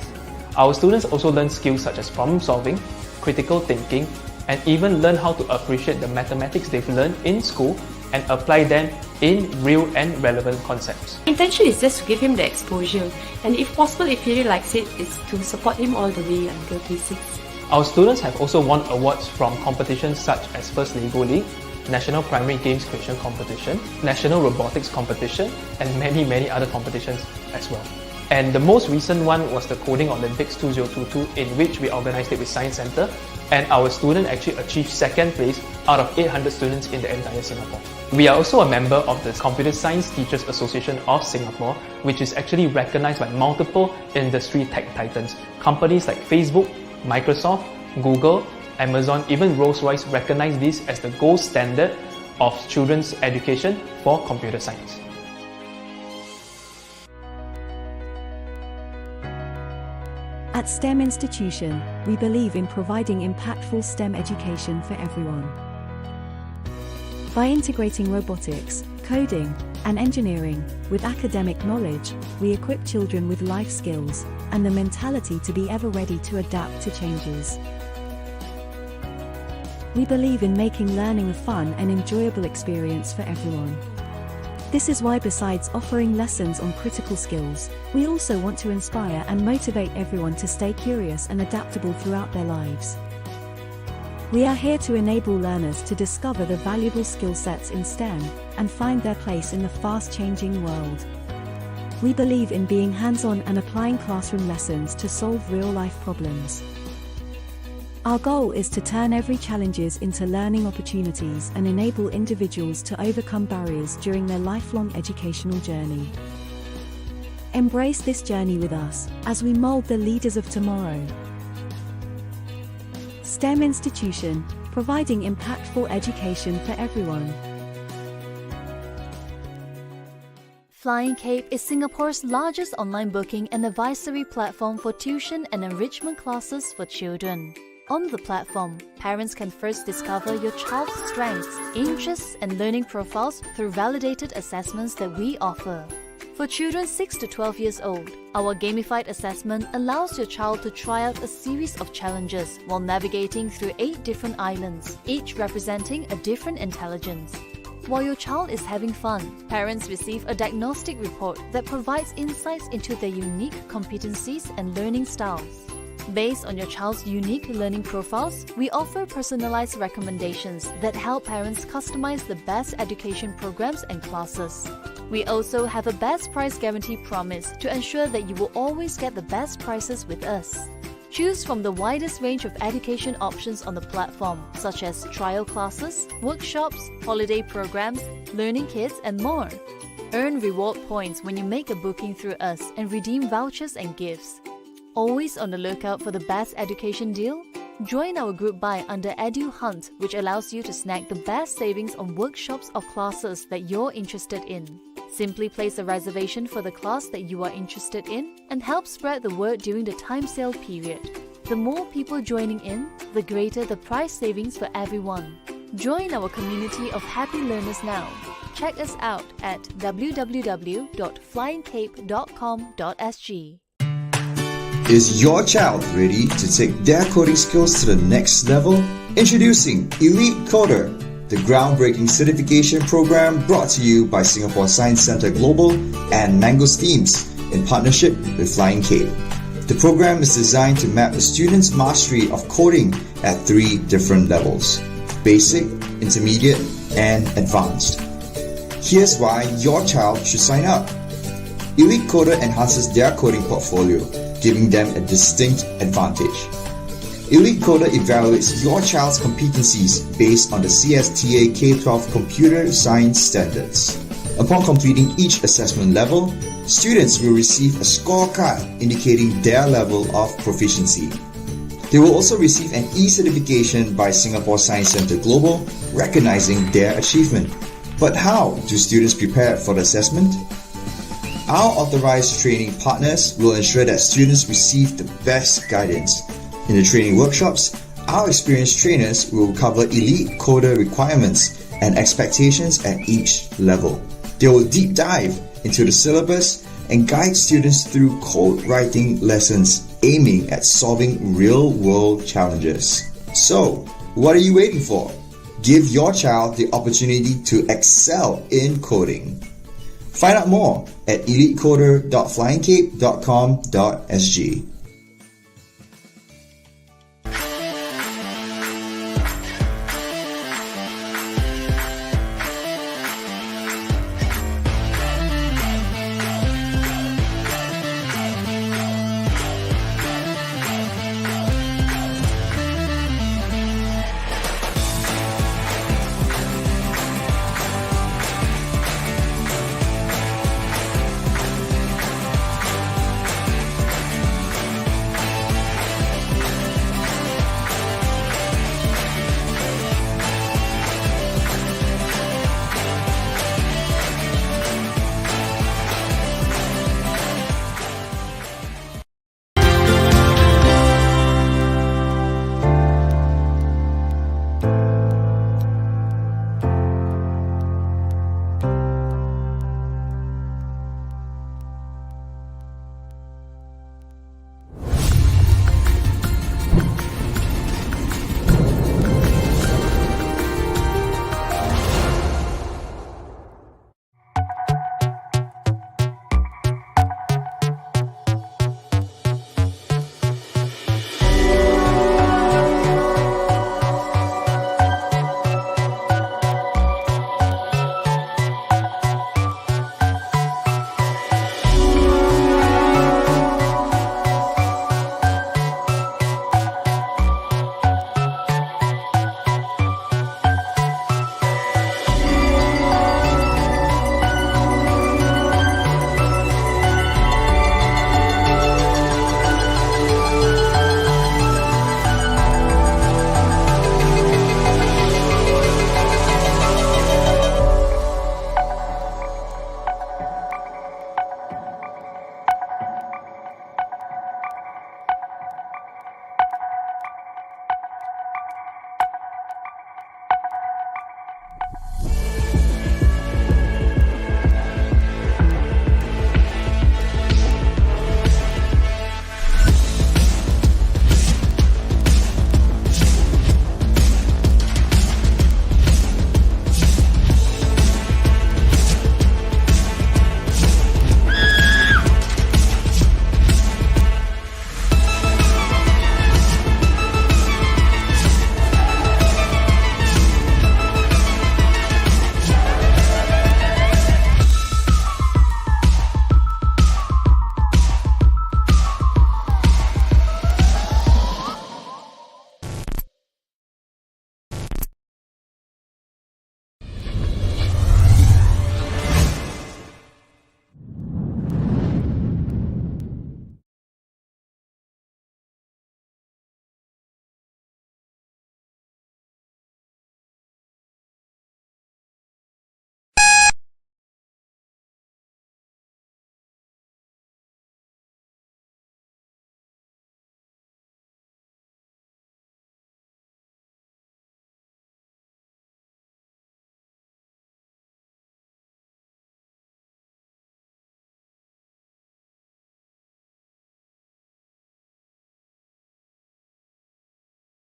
Our students also learn skills such as problem solving, critical thinking, and even learn how to appreciate the mathematics they've learned in school and apply them in real and relevant concepts.
Intention is just to give him the exposure, and if possible, if he really likes it, is to support him all the way until P6.
Our students have also won awards from competitions such as First Lego League, National Primary Games Creation Competition, National Robotics Competition, and many other competitions as well. And the most recent one was the Coding Olympics 2022, in which we organized it with Science Centre, and our student actually achieved second place out of 800 students in the entire Singapore. We are also a member of the Computer Science Teachers Association of Singapore, which is actually recognized by multiple industry tech titans. Companies like Facebook, Microsoft, Google, Amazon, even Rolls-Royce recognize this as the gold standard of children's education for computer science.
At STEM Institution, we believe in providing impactful STEM education for everyone. By integrating robotics, coding, and engineering with academic knowledge, we equip children with life skills and the mentality to be ever ready to adapt to changes. We believe in making learning a fun and enjoyable experience for everyone. This is why, besides offering lessons on critical skills, we also want to inspire and motivate everyone to stay curious and adaptable throughout their lives. We are here to enable learners to discover the valuable skill sets in STEM and find their place in the fast-changing world. we believe in being hands-on and applying classroom lessons to solve real-life problems. Our goal is to turn every challenges into learning opportunities and enable individuals to overcome barriers during their lifelong educational journey. Embrace this journey with us as we mold the leaders of tomorrow. STEM Institution, providing impactful education for everyone.
Flying Cape is Singapore's largest online booking and advisory platform for tuition and enrichment classes for children. On the platform, parents can first discover your child's strengths, interests, and learning profiles through validated assessments that we offer. For children 6 to 12 years old, our gamified assessment allows your child to try out a series of challenges while navigating through 8 different islands, each representing a different intelligence. While your child is having fun, parents receive a diagnostic report that provides insights into their unique competencies and learning styles. Based on your child's unique learning profiles, we offer personalized recommendations that help parents customize the best education programs and classes. We also have a best price guarantee promise to ensure that you will always get the best prices with us. Choose from the widest range of education options on the platform, such as trial classes, workshops, holiday programs, learning kits, and more. Earn reward points when you make a booking through us and redeem vouchers and gifts. Always on the lookout for the best education deal? Join our group buy under Edu Hunt, which allows you to snag the best savings on workshops or classes that you're interested in. Simply place a reservation for the class that you are interested in and help spread the word during the time sale period. The more people joining in, the greater the price savings for everyone. Join our community of happy learners now. Check us out at www.flyingcape.com.sg.
Is your child ready to take their coding skills to the next level? Introducing Elite Coder, the groundbreaking certification program brought to you by Singapore Science Centre Global and Mangosteams in partnership with Flying Cape. The program is designed to map the students' mastery of coding at 3 different levels: basic, intermediate, and advanced. Here's why your child should sign up. Elite Coder enhances their coding portfolio, giving them a distinct advantage. Elite Coder evaluates your child's competencies based on the CSTA K-12 Computer Science Standards. Upon completing each assessment level, students will receive a scorecard indicating their level of proficiency. They will also receive an e-certification by Singapore Science Centre Global, recognizing their achievement. But how do students prepare for the assessment? Our authorized training partners will ensure that students receive the best guidance. In the training workshops, our experienced trainers will cover Elite Coder requirements and expectations at each level. They will deep dive into the syllabus and guide students through code writing lessons aiming at solving real-world challenges. So, what are you waiting for? Give your child the opportunity to excel in coding. Find out more at elitecoder.flyingcape.com.sg.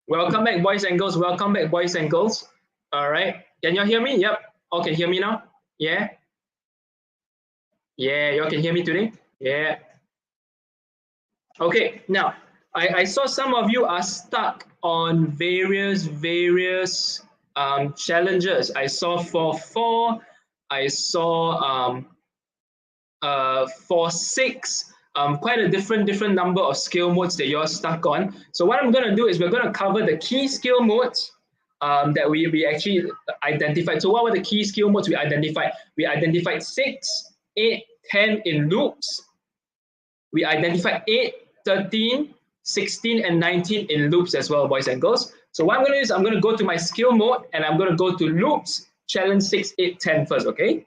Welcome back, boys and girls. Welcome back, boys and girls. All right. Can you hear me? Yep. Okay, hear me now? Yeah? Yeah, you all can hear me today? Yeah. Okay, now, I saw some of you are stuck on various challenges. I saw for 4, I saw for 6, quite a different number of skill modes that you're stuck on. So what I'm going to do is we're going to cover the key skill modes that we actually identified. So what were the key skill modes we identified? We identified 6, 8, 10 in loops. We identified 8, 13, 16, and 19 in loops as well, boys and girls. So what I'm going to do is I'm going to go to my skill mode and I'm going to go to loops, challenge 6, 8, 10 first, okay?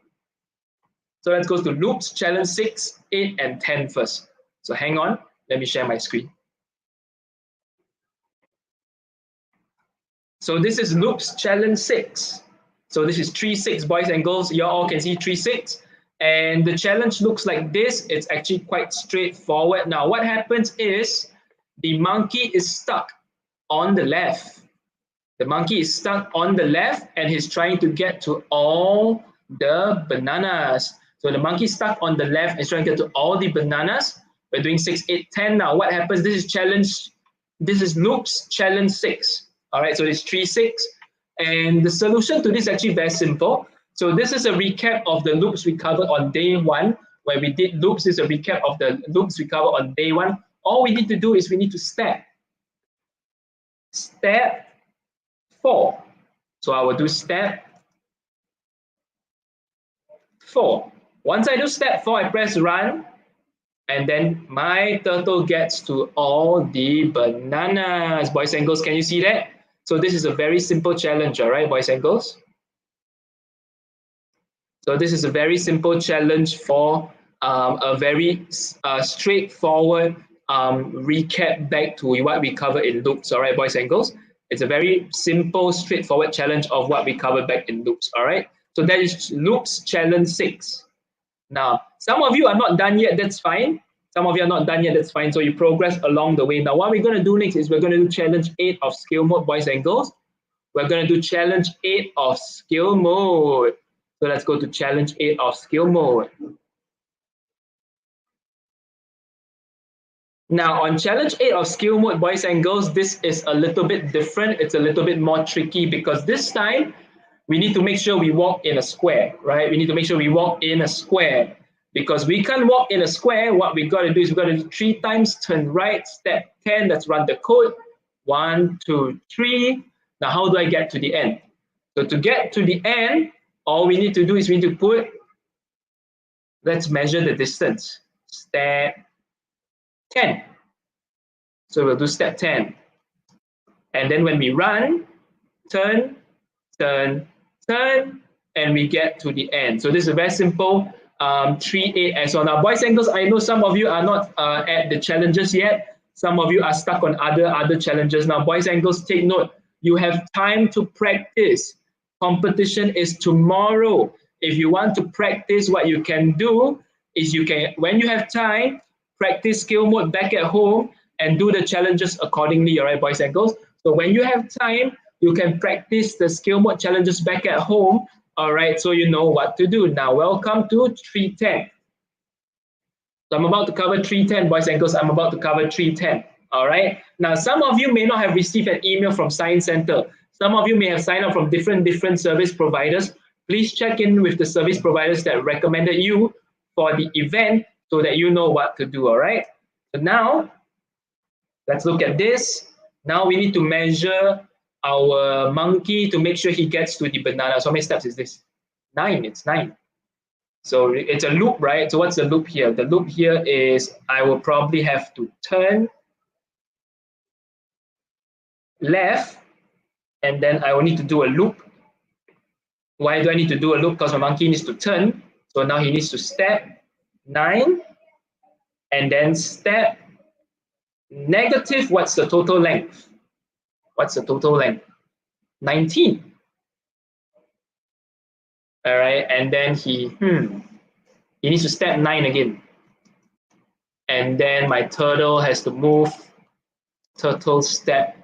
So let's go to loops, challenge 6, 8, and 10 first. So hang on, let me share my screen. So this is loops, challenge 6. So this is 3, 6, boys and girls. You all can see 3, 6. And the challenge looks like this. It's actually quite straightforward. Now, what happens is the monkey is stuck on the left. The monkey is stuck on the left and he's trying to get to all the bananas. So the monkey is stuck on the left and trying to get to all the bananas. We're doing 6, 8, 10 now. What happens? This is loops challenge 6. All right, so it's 3, 6. And the solution to this is actually very simple. So this is a recap of the loops we covered on day 1, where we did loops. This is a recap of the loops we covered on day 1. All we need to do is we need to step 4. So I will do step 4. Once I do step 4, I press run, and then my turtle gets to all the bananas. Boys and girls, can you see that? So this is a very simple challenge, all right, boys and girls? So this is a very simple challenge for a very straightforward recap back to what we covered in loops, all right, boys and girls? It's a very simple, straightforward challenge of what we covered back in loops, all right? So that is loops challenge 6. Now, some of you are not done yet, that's fine. Some of you are not done yet, that's fine. So you progress along the way. Now, what we're going to do next is we're going to do challenge 8 of skill mode, boys and girls. We're going to do challenge 8 of skill mode. So let's go to challenge 8 of skill mode. Now, on challenge 8 of skill mode, boys and girls, this is a little bit different. It's a little bit more tricky because this time we need to make sure we walk in a square, right? We need to make sure we walk in a square. Because we can't walk in a square, what we got to do is we got to do 3 times turn right, step 10, let's run the code. 1, 2, 3. Now, how do I get to the end? So to get to the end, all we need to do is we need to put, let's measure the distance. Step 10. So we'll do step 10. And then when we run, turn, turn, turn, and we get to the end. So this is a very simple 3, 8 and so on. Now, boys and girls, I know some of you are not at the challenges yet. Some of you are stuck on other challenges. Now, boys and girls, take note. You have time to practice. Competition is tomorrow. If you want to practice, what you can do is you can, when you have time, practice skill mode back at home and do the challenges accordingly, all right, boys and girls? So when you have time, you can practice the skill mode challenges back at home. All right, so you know what to do. Now, welcome to 310. So I'm about to cover 310, boys and girls. I'm about to cover 310. All right. Now, some of you may not have received an email from Science Center. Some of you may have signed up from different service providers. Please check in with the service providers that recommended you for the event so that you know what to do. All right. So now, let's look at this. Now we need to measure our monkey to make sure he gets to the banana. So how many steps is this? 9, it's 9. So it's a loop, right? So what's the loop here? The loop here is I will probably have to turn left, and then I will need to do a loop. Why do I need to do a loop? Because my monkey needs to turn. So now he needs to step 9, and then step negative. What's the total length? What's the total length? 19. All right, and then he needs to step 9 again. And then my turtle has to move. Turtle step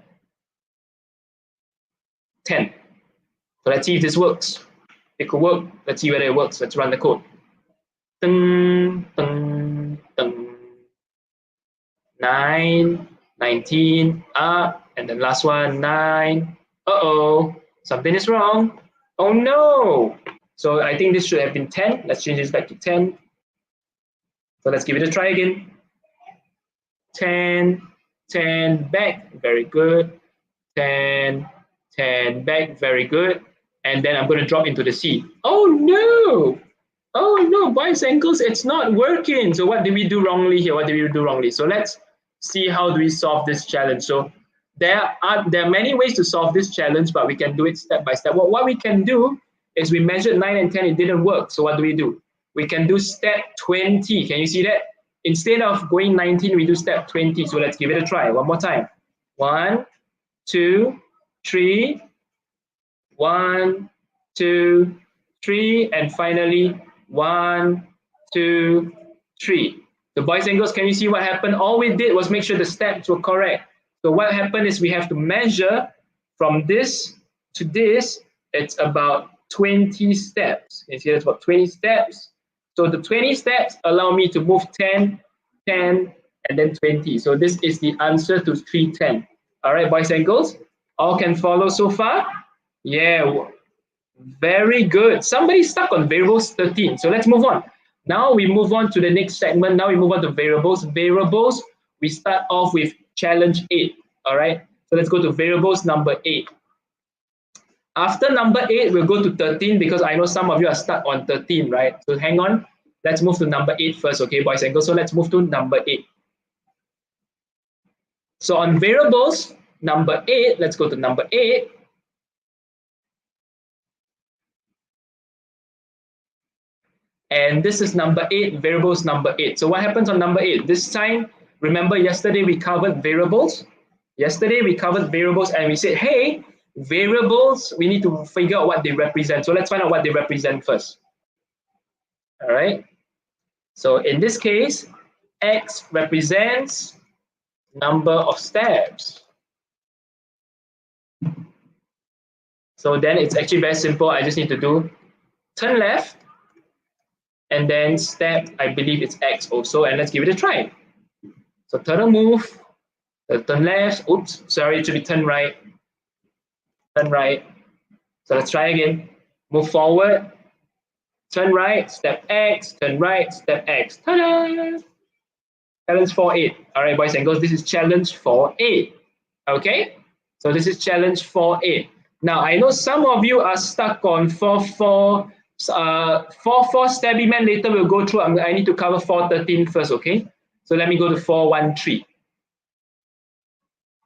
10. So let's see if this works. It could work. Let's see whether it works. Let's run the code. Dun, dun, dun. 9, 19, and then last one, 9. Uh-oh, something is wrong. Oh no. So I think this should have been 10. Let's change this back to 10. So let's give it a try again. 10, 10, back, very good. 10, 10, back, very good. And then I'm going to drop into the C. Oh no! Oh no, boys and girls, it's not working. So what did we do wrongly here? What did we do wrongly? So let's see how do we solve this challenge. So there are many ways to solve this challenge, but we can do it step by step. Well, what we can do is we measured 9 and 10, it didn't work. So what do? We can do step 20. Can you see that? Instead of going 19, we do step 20. So let's give it a try. One more time. 1, 2, 3. 1, 2, 3. And finally, 1, 2, 3. So boys and girls, can you see what happened? All we did was make sure the steps were correct. So what happened is we have to measure from this to this. It's about 20 steps. You see, that's about 20 steps. So the 20 steps allow me to move 10, 10, and then 20. So this is the answer to 310. All right, boys and girls, all can follow so far? Yeah, very good. Somebody stuck on variables 13. So let's move on. Now we move on to the next segment. Now we move on to variables. Variables, we start off with challenge 8. All right, so let's go to variables number 8. After number 8, we'll go to 13 because I know some of you are stuck on 13, right? So hang on. Let's move to number 8 first, okay, boys and girls? So let's move to number 8. So on variables, number 8, let's go to number 8. And this is number 8, variables number 8. So what happens on number 8? This time, remember yesterday we covered variables? Yesterday we covered variables and we said, hey, variables, we need to figure out what they represent. So let's find out what they represent first. All right. So in this case, X represents number of steps. So then it's actually very simple. I just need to do turn left and then step, I believe it's X also, and let's give it a try. So turtle move, turn left, oops, sorry, it should be turn right. Turn right. So let's try again. Move forward, turn right, step X, turn right, step X. Ta-da! Challenge 4.8. All right, boys and girls, this is challenge 4.8. Okay? So this is challenge 4.8. Now, I know some of you are stuck on 4.4. 4.4 Stabby Man, later we'll go through. I need to cover 4.13 first, okay? So let me go to 4.13.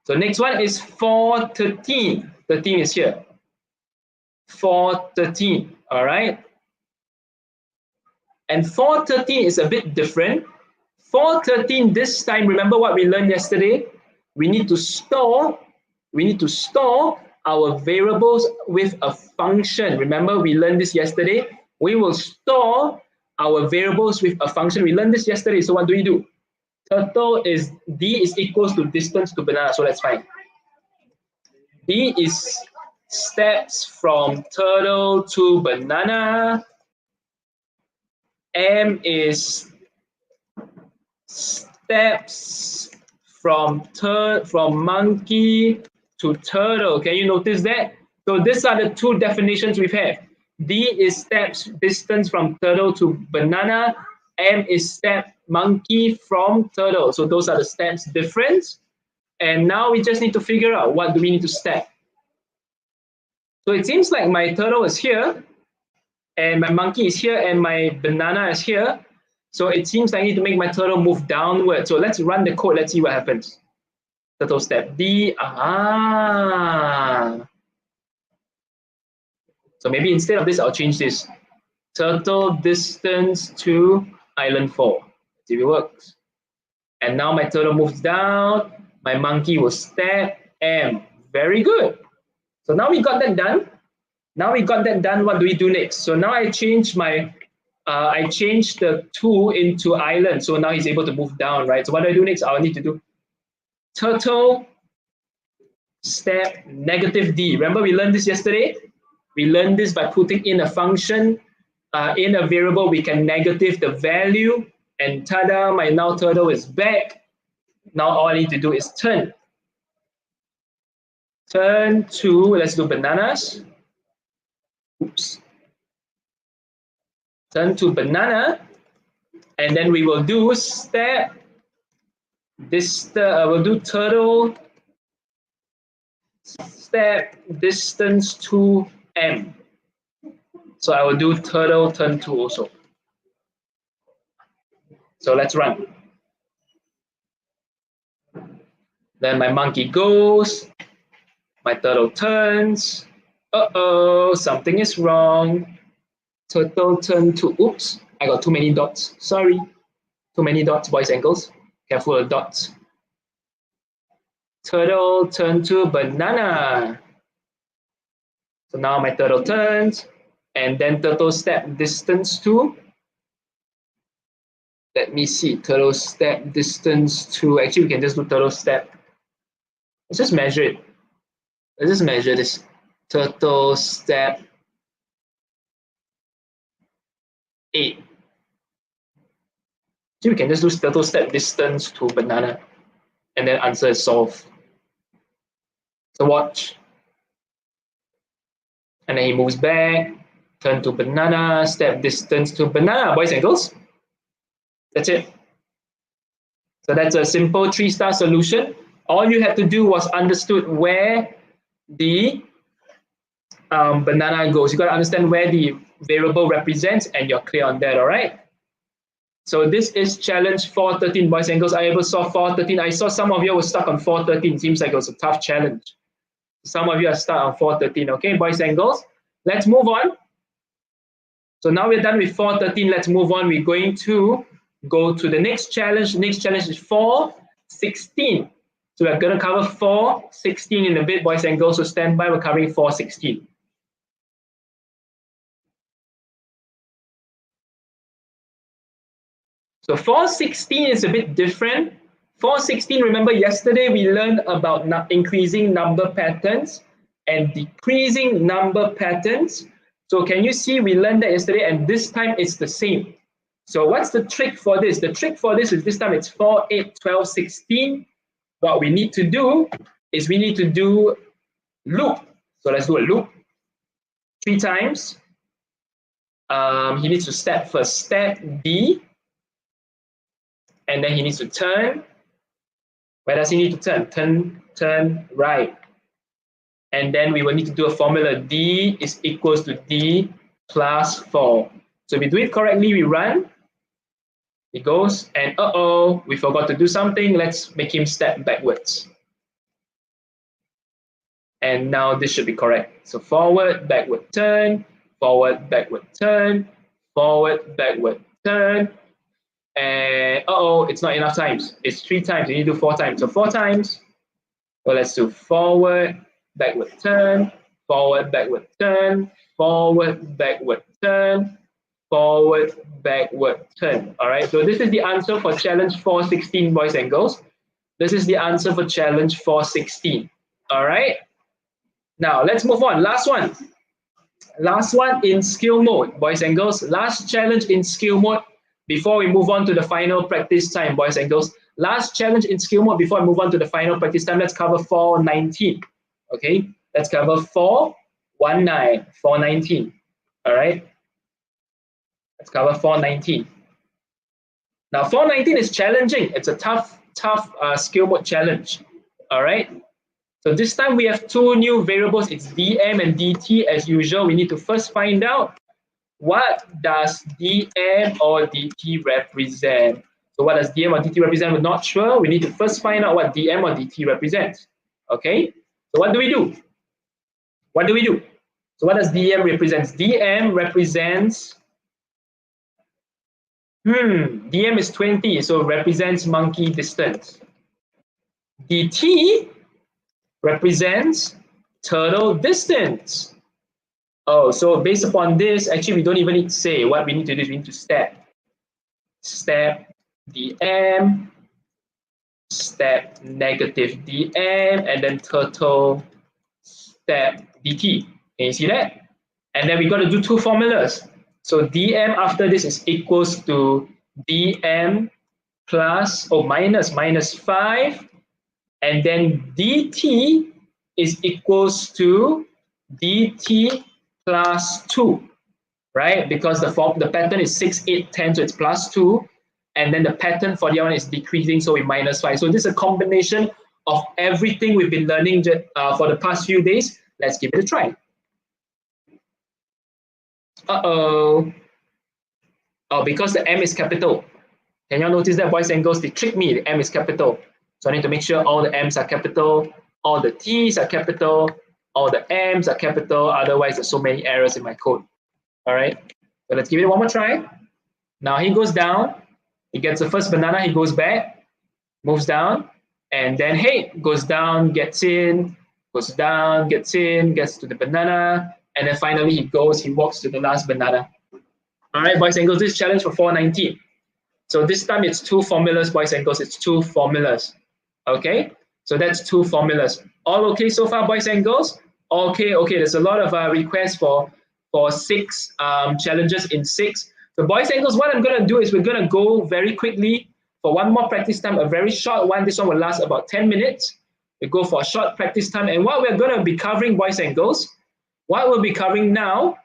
So next one is 4.13. 13 is here. 4.13, all right? And 4.13 is a bit different. 4.13 this time, remember what we learned yesterday? We need to store our variables with a function. Remember, we learned this yesterday. We will store our variables with a function. We learned this yesterday. So what do? Turtle is D is equals to distance to banana. So let's find. D is steps from turtle to banana. M is steps from monkey to turtle. Can you notice that? So these are the two definitions we've had. D is steps distance from turtle to banana. M is step monkey from turtle. So those are the steps difference. And now we just need to figure out what do we need to step. So it seems like my turtle is here, and my monkey is here, and my banana is here. So it seems I need to make my turtle move downward. So let's run the code. Let's see what happens. Turtle step D. So maybe instead of this, I'll change this. Turtle distance to island 4. Let's see if it works. And now my turtle moves down. My monkey will step M. Very good. So now we got that done. What do we do next? So now I change my, I changed the 2 into island. So now he's able to move down, right? So what do I do next? I'll need to do turtle step negative d. Remember we learned this yesterday? We learned this by putting in a function in a variable. We can negative the value, and tada, my now turtle is back. Now all I need to do is turn. Turn to, let's do bananas. Oops. Turn to banana, and then we will do step. We'll do turtle step distance to m. So I will do turtle turn to also. So let's run. Then my monkey goes, my turtle turns. Uh-oh, something is wrong. Turtle turn to, oops, I got too many dots. Sorry, too many dots, boys and girls. Careful of dots. Turtle turn to banana. So now my turtle turns, and then turtle step distance to, let me see, turtle step distance to, actually we can just do turtle step. Let's just measure it. Let's just measure this. Turtle step 8. So we can just do turtle step distance to banana, and then answer is solved. So watch. And then he moves back, turn to banana, step distance to banana, boys and girls. That's it. So that's a simple 3-star solution. All you had to do was understood where the banana goes. You got to understand where the variable represents, and you're clear on that, all right? So this is challenge 413, boys and girls. I ever saw 413. I saw some of you were stuck on 413. Seems like it was a tough challenge. Some of you are stuck on 413, okay, boys and girls? Let's move on. So now we're done with 413. Let's move on. We're going to go to the next challenge. The next challenge is 416. So we're going to cover 416 in a bit, boys and girls. So stand by. We're covering 416. So 416 is a bit different. 416, remember yesterday we learned about increasing number patterns and decreasing number patterns. So can you see we learned that yesterday, and this time it's the same. So what's the trick for this? The trick for this is this time it's 4, 8, 12, 16. What we need to do is we need to do loop. So let's do a loop 3 times. He needs to step first, step D, and then he needs to turn. Where does he need to turn? Turn right. And then we will need to do a formula. D is equals to D plus 4. So if we do it correctly, we run. He goes, and uh-oh, we forgot to do something. Let's make him step backwards. And now this should be correct. So forward, backward, turn, forward, backward, turn, forward, backward, turn. And uh-oh, it's not enough times. It's 3 times. You need to do 4 times. So 4 times. So let's do forward, backward, turn, forward, backward, turn, forward, backward, turn, forward, backward, turn. All right. So this is the answer for challenge 416, boys and girls. This is the answer for challenge 416. All right. Now let's move on. Last one. Last one in skill mode, boys and girls. Last challenge in skill mode. Before we move on to the final practice time, boys and girls, last challenge in skill mode before I move on to the final practice time, let's cover 419. Okay, let's cover 419, 419. All right, let's cover 419. Now 419 is challenging. It's a tough skill mode challenge. All right. So this time we have 2 new variables. It's dm and dt as usual. We need to first find out what does dm or dt represent. So what does dm or dt represent? We're not sure. We need to first find out what dm or dt represents. Okay. So what do we do? What do we do? So what does dm represent? dm represents dm is 20, so represents monkey distance. dt represents turtle distance. Oh, so based upon this, actually we don't even need to say. What we need to do is we need to step dm step negative dm, and then total step dt. Can you see that? And then we got to do two formulas. So dm after this is equals to dm plus minus 5, and then dt is equals to dt plus 2, right? Because the pattern is 6, 8, 10, so it's plus 2, and then the pattern for the other one is decreasing, so we minus 5. So this is a combination of everything we've been learning for the past few days. Let's give it a try. Oh, because the M is capital. Can you notice that, boys and girls? They tricked me. The M is capital. So I need to make sure all the M's are capital, all the T's are capital, all the M's are capital. Otherwise, there's so many errors in my code. All right. So let's give it one more try. Now he goes down. He gets the first banana. He goes back, moves down, and then hey, goes down, gets in, goes down, gets in, gets to the banana, and then finally he walks to the last banana. All right, boys and girls, this is challenge for 419. So this time it's two formulas, boys and girls. It's two formulas. Okay, so that's two formulas. All okay so far, boys and girls? Okay. There's a lot of requests for 6 challenges in 6. So boys and girls, what I'm going to do is we're going to go very quickly for one more practice time, a very short one. This one will last about 10 minutes. We go for a short practice time. And what we're going to be covering, boys and girls, what we'll be covering now,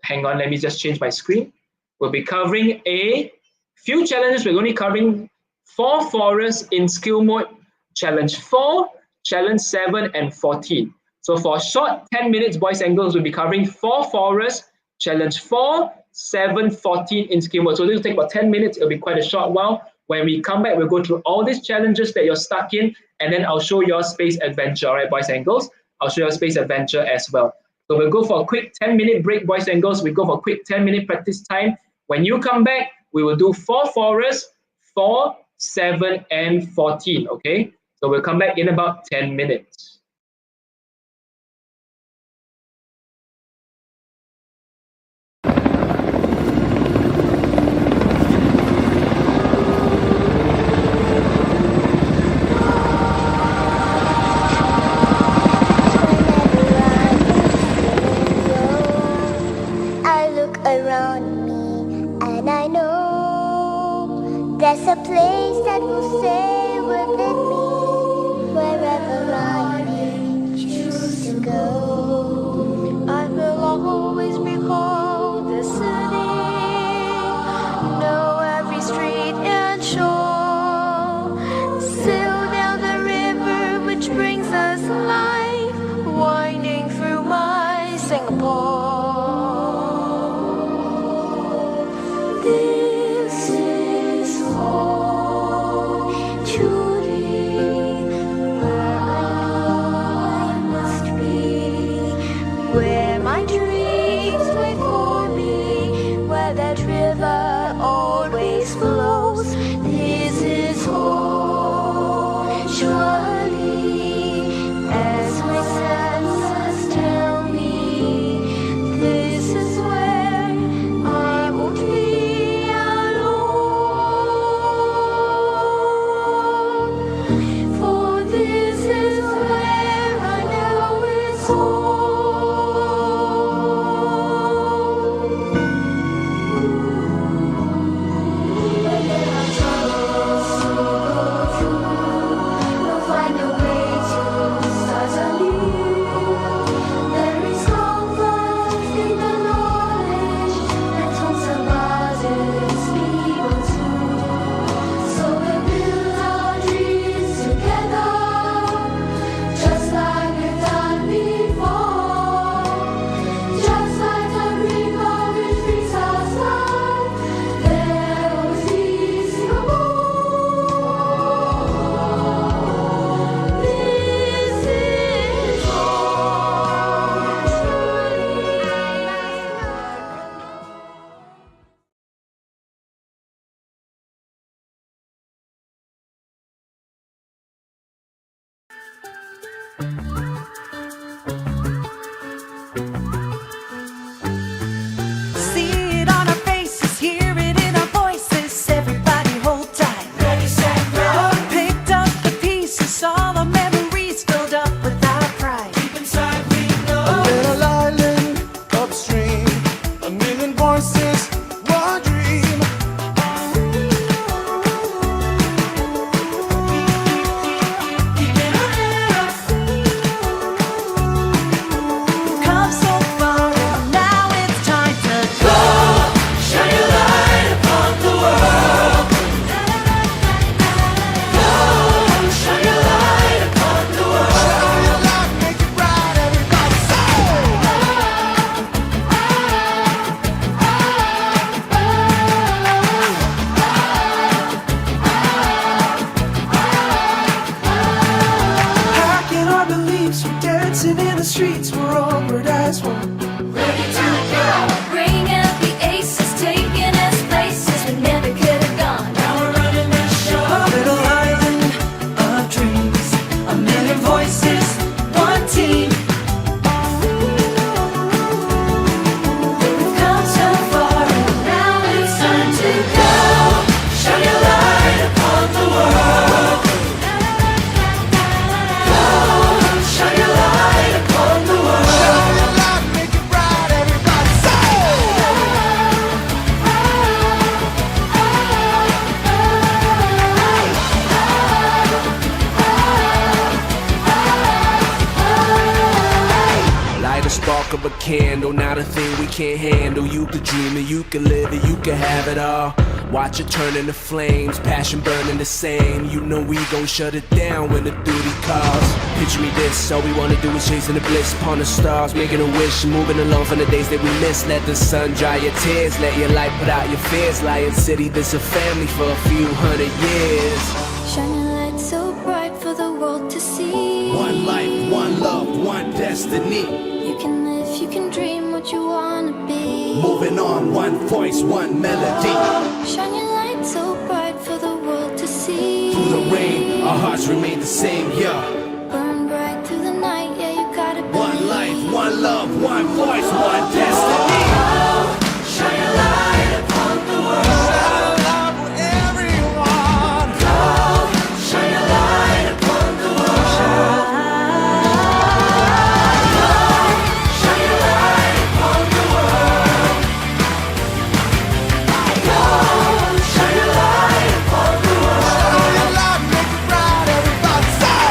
hang on, let me just change my screen. We'll be covering a few challenges. We're only covering 4 forests in skill mode, challenge 4, challenge 7, and 14. So for a short 10 minutes, boys and girls, we'll be covering 4 forests, challenge 4, 7, 14 in skill mode. So this will take about 10 minutes. It'll be quite a short while. When we come back, we'll go through all these challenges that you're stuck in, and then I'll show you space adventure, all right, boys and girls? I'll show you space adventure as well. So we'll go for a quick 10-minute break, boys and girls. We go for a quick 10-minute practice time. When you come back, we will do 4 forests, 4, 7, and 14, okay? So we'll come back in about 10 minutes.
There's a place that will stay within me, wherever I may choose to go. I will always behold the city, know every street and shore, sail down the river which brings us life, winding through my Singapore.
streets were onward as one.
Ready to go. Bring out the aces, taking us places we never could have gone. Now we're running the show.
A little island of dreams, a million voices, one team.
We've come so far and now it's time to go. Shine your light upon the world. Go, shine your light upon the world.
Shine your light, make it bright, everybody say.
Light a spark of a candle, not a thing we can't handle. You could dream it, you could live it, you could have it all. Watch it turn into flames, passion burning the same. You know we gon' shut it down when the duty calls. Picture me this, all we wanna do is chasing the bliss upon the stars, making a wish, moving along from the days that we miss. Let the sun dry your tears, let your light put out your fears. Lion City, this a family for a few hundred years.
Shine your light so bright for the world to see.
One life, one love, one destiny.
You can live, you can dream what you wanna be.
Moving on, one voice, one melody.
Shine your light so bright for the world to see.
Through the rain, our hearts remain the same, yeah.
Burn bright through the night, yeah, you gotta be.
One life, one love, one voice, one destiny.
Shine your light upon the world.
Shine a light for everyone.
Go, shine your light upon the world. Go, shine your light upon the world. Go, shine your light upon the world.
Shine your light, make it bright, everybody say.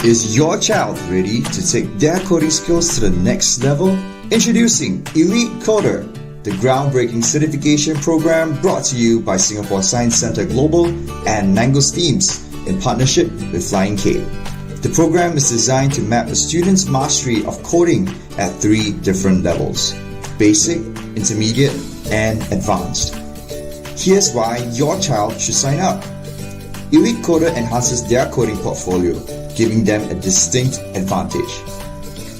Is your child ready to take their coding skills to the next level? Introducing Elite Coder, the groundbreaking certification program brought to you by Singapore Science Centre Global and Mangos Teams in partnership with Flying Cape. The program is designed to map a student's mastery of coding at 3 different levels: basic, intermediate, and advanced. Here's why your child should sign up. Elite Coder enhances their coding portfolio, giving them a distinct advantage.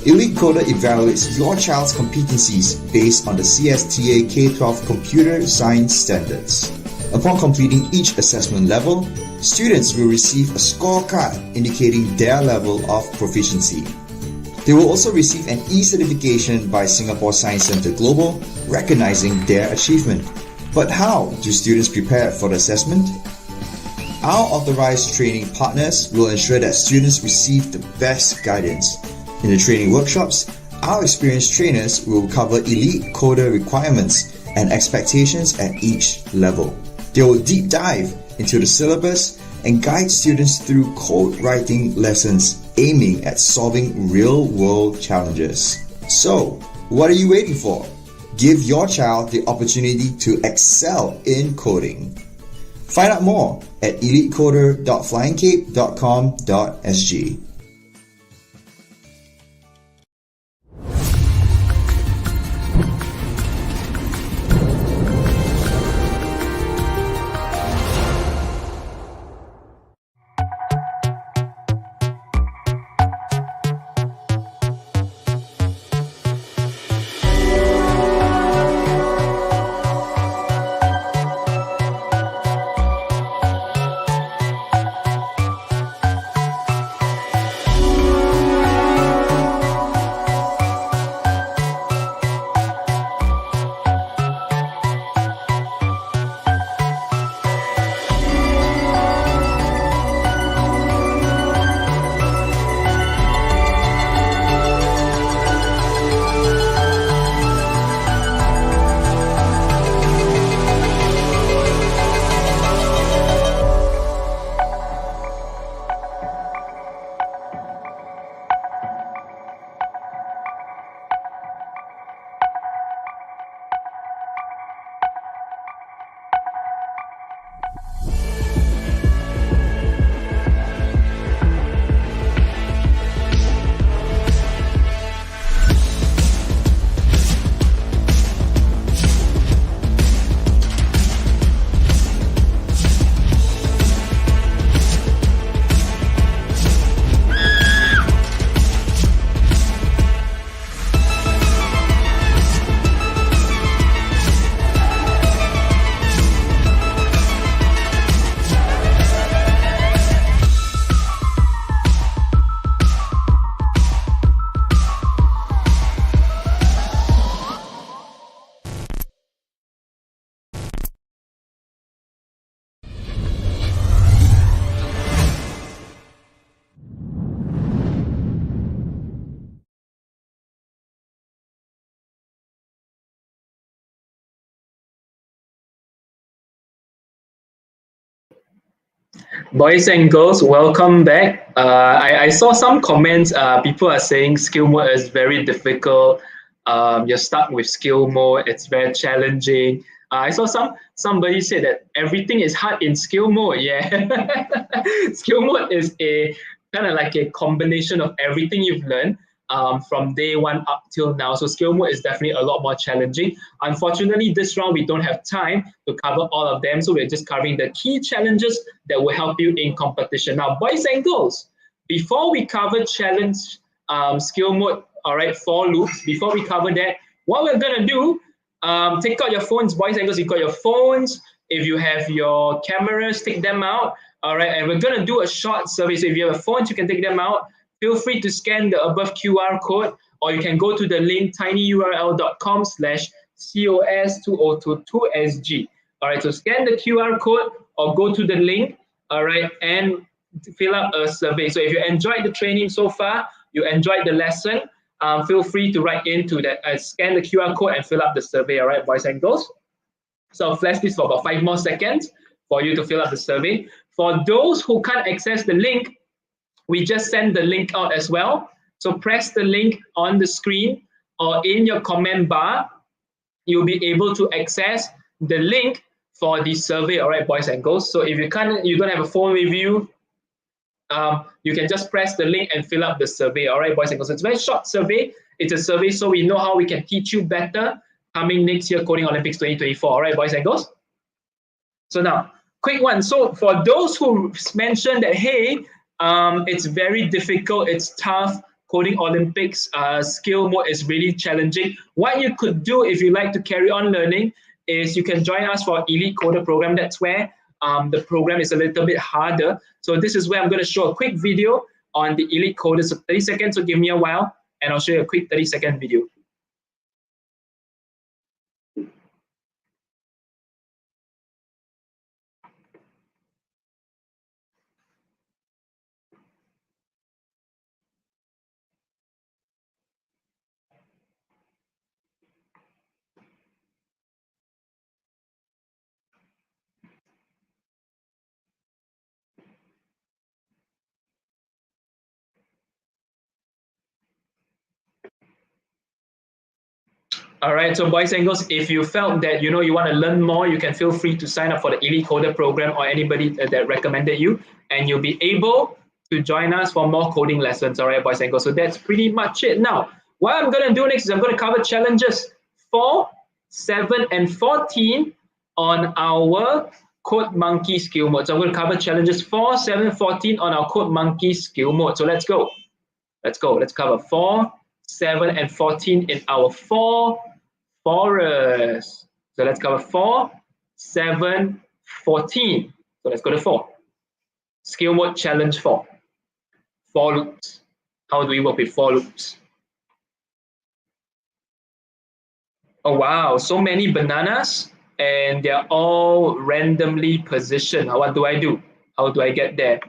Elite Coder evaluates your child's competencies based on the CSTA K-12 Computer Science Standards. Upon completing each assessment level, students will receive a scorecard indicating their level of proficiency. They will also receive an e-certification by Singapore Science Centre Global, recognizing their achievement. But how do students prepare for the assessment? Our authorized training partners will ensure that students receive the best guidance. In the training workshops, our experienced trainers will cover Elite Coder requirements and expectations at each level. They will deep dive into the syllabus and guide students through code writing lessons aiming at solving real-world challenges. So, what are you waiting for? Give your child the opportunity to excel in coding. Find out more at elitecoder.flyingcape.com.sg.
Boys and girls, welcome back. I saw some comments. People are saying skill mode is very difficult. You're stuck with skill mode. It's very challenging. I saw somebody said that everything is hard in skill mode. Yeah, skill mode is a kind of like a combination of everything you've learned from day one up till now. So skill mode is definitely a lot more challenging. Unfortunately, this round we don't have time to cover all of them. So we're just covering the key challenges that will help you in competition. Now, boys and girls, before we cover challenge skill mode, all right, for loops, before we cover that, what we're gonna do, take out your phones, boys and girls, you've got your phones. If you have your cameras, take them out. All right, and we're gonna do a short survey. So if you have a phone, you can take them out. Feel free to scan the above QR code, or you can go to the link tinyurl.com/COS2022SG. All right, so scan the QR code or go to the link, all right, and fill out a survey. So if you enjoyed the training so far, you enjoyed the lesson, feel free to write into that, scan the QR code and fill up the survey, all right, boys and girls. So I'll flash this for about 5 more seconds for you to fill up the survey. For those who can't access the link, we just send the link out as well. So press the link on the screen or in your comment bar. You'll be able to access the link for the survey, all right, boys and girls. So if you don't have a phone with you, you can just press the link and fill up the survey, all right, boys and girls. It's a very short survey. It's a survey so we know how we can teach you better coming next year, Coding Olympics 2024, all right, boys and girls. So now, quick one. So for those who mentioned that, hey, it's very difficult, it's tough, Coding Olympics skill mode is really challenging. What you could do if you like to carry on learning is you can join us for Elite Coder program. That's where the program is a little bit harder. So this is where I'm going to show a quick video on the Elite Coder. So 30 seconds, so give me a while, and I'll show you a quick 30-second video. All right, so boys and girls, if you felt that you want to learn more, you can feel free to sign up for the Elite Coder program or anybody that recommended you, and you'll be able to join us for more coding lessons. All right, boys and girls. So that's pretty much it. Now, what I'm going to do next is I'm going to cover challenges 4, 7, and 14 on our Code Monkey skill mode. So I'm going to cover challenges 4, 7, 14 on our Code Monkey skill mode. So let's go. Let's go. Let's cover 4, 7, and 14 in our 4 forest. So let's cover 4, 7, 14. So let's go to 4. Skill mode challenge 4. For loops. How do we work with for loops? Oh wow, so many bananas and they're all randomly positioned. What do I do? How do I get there?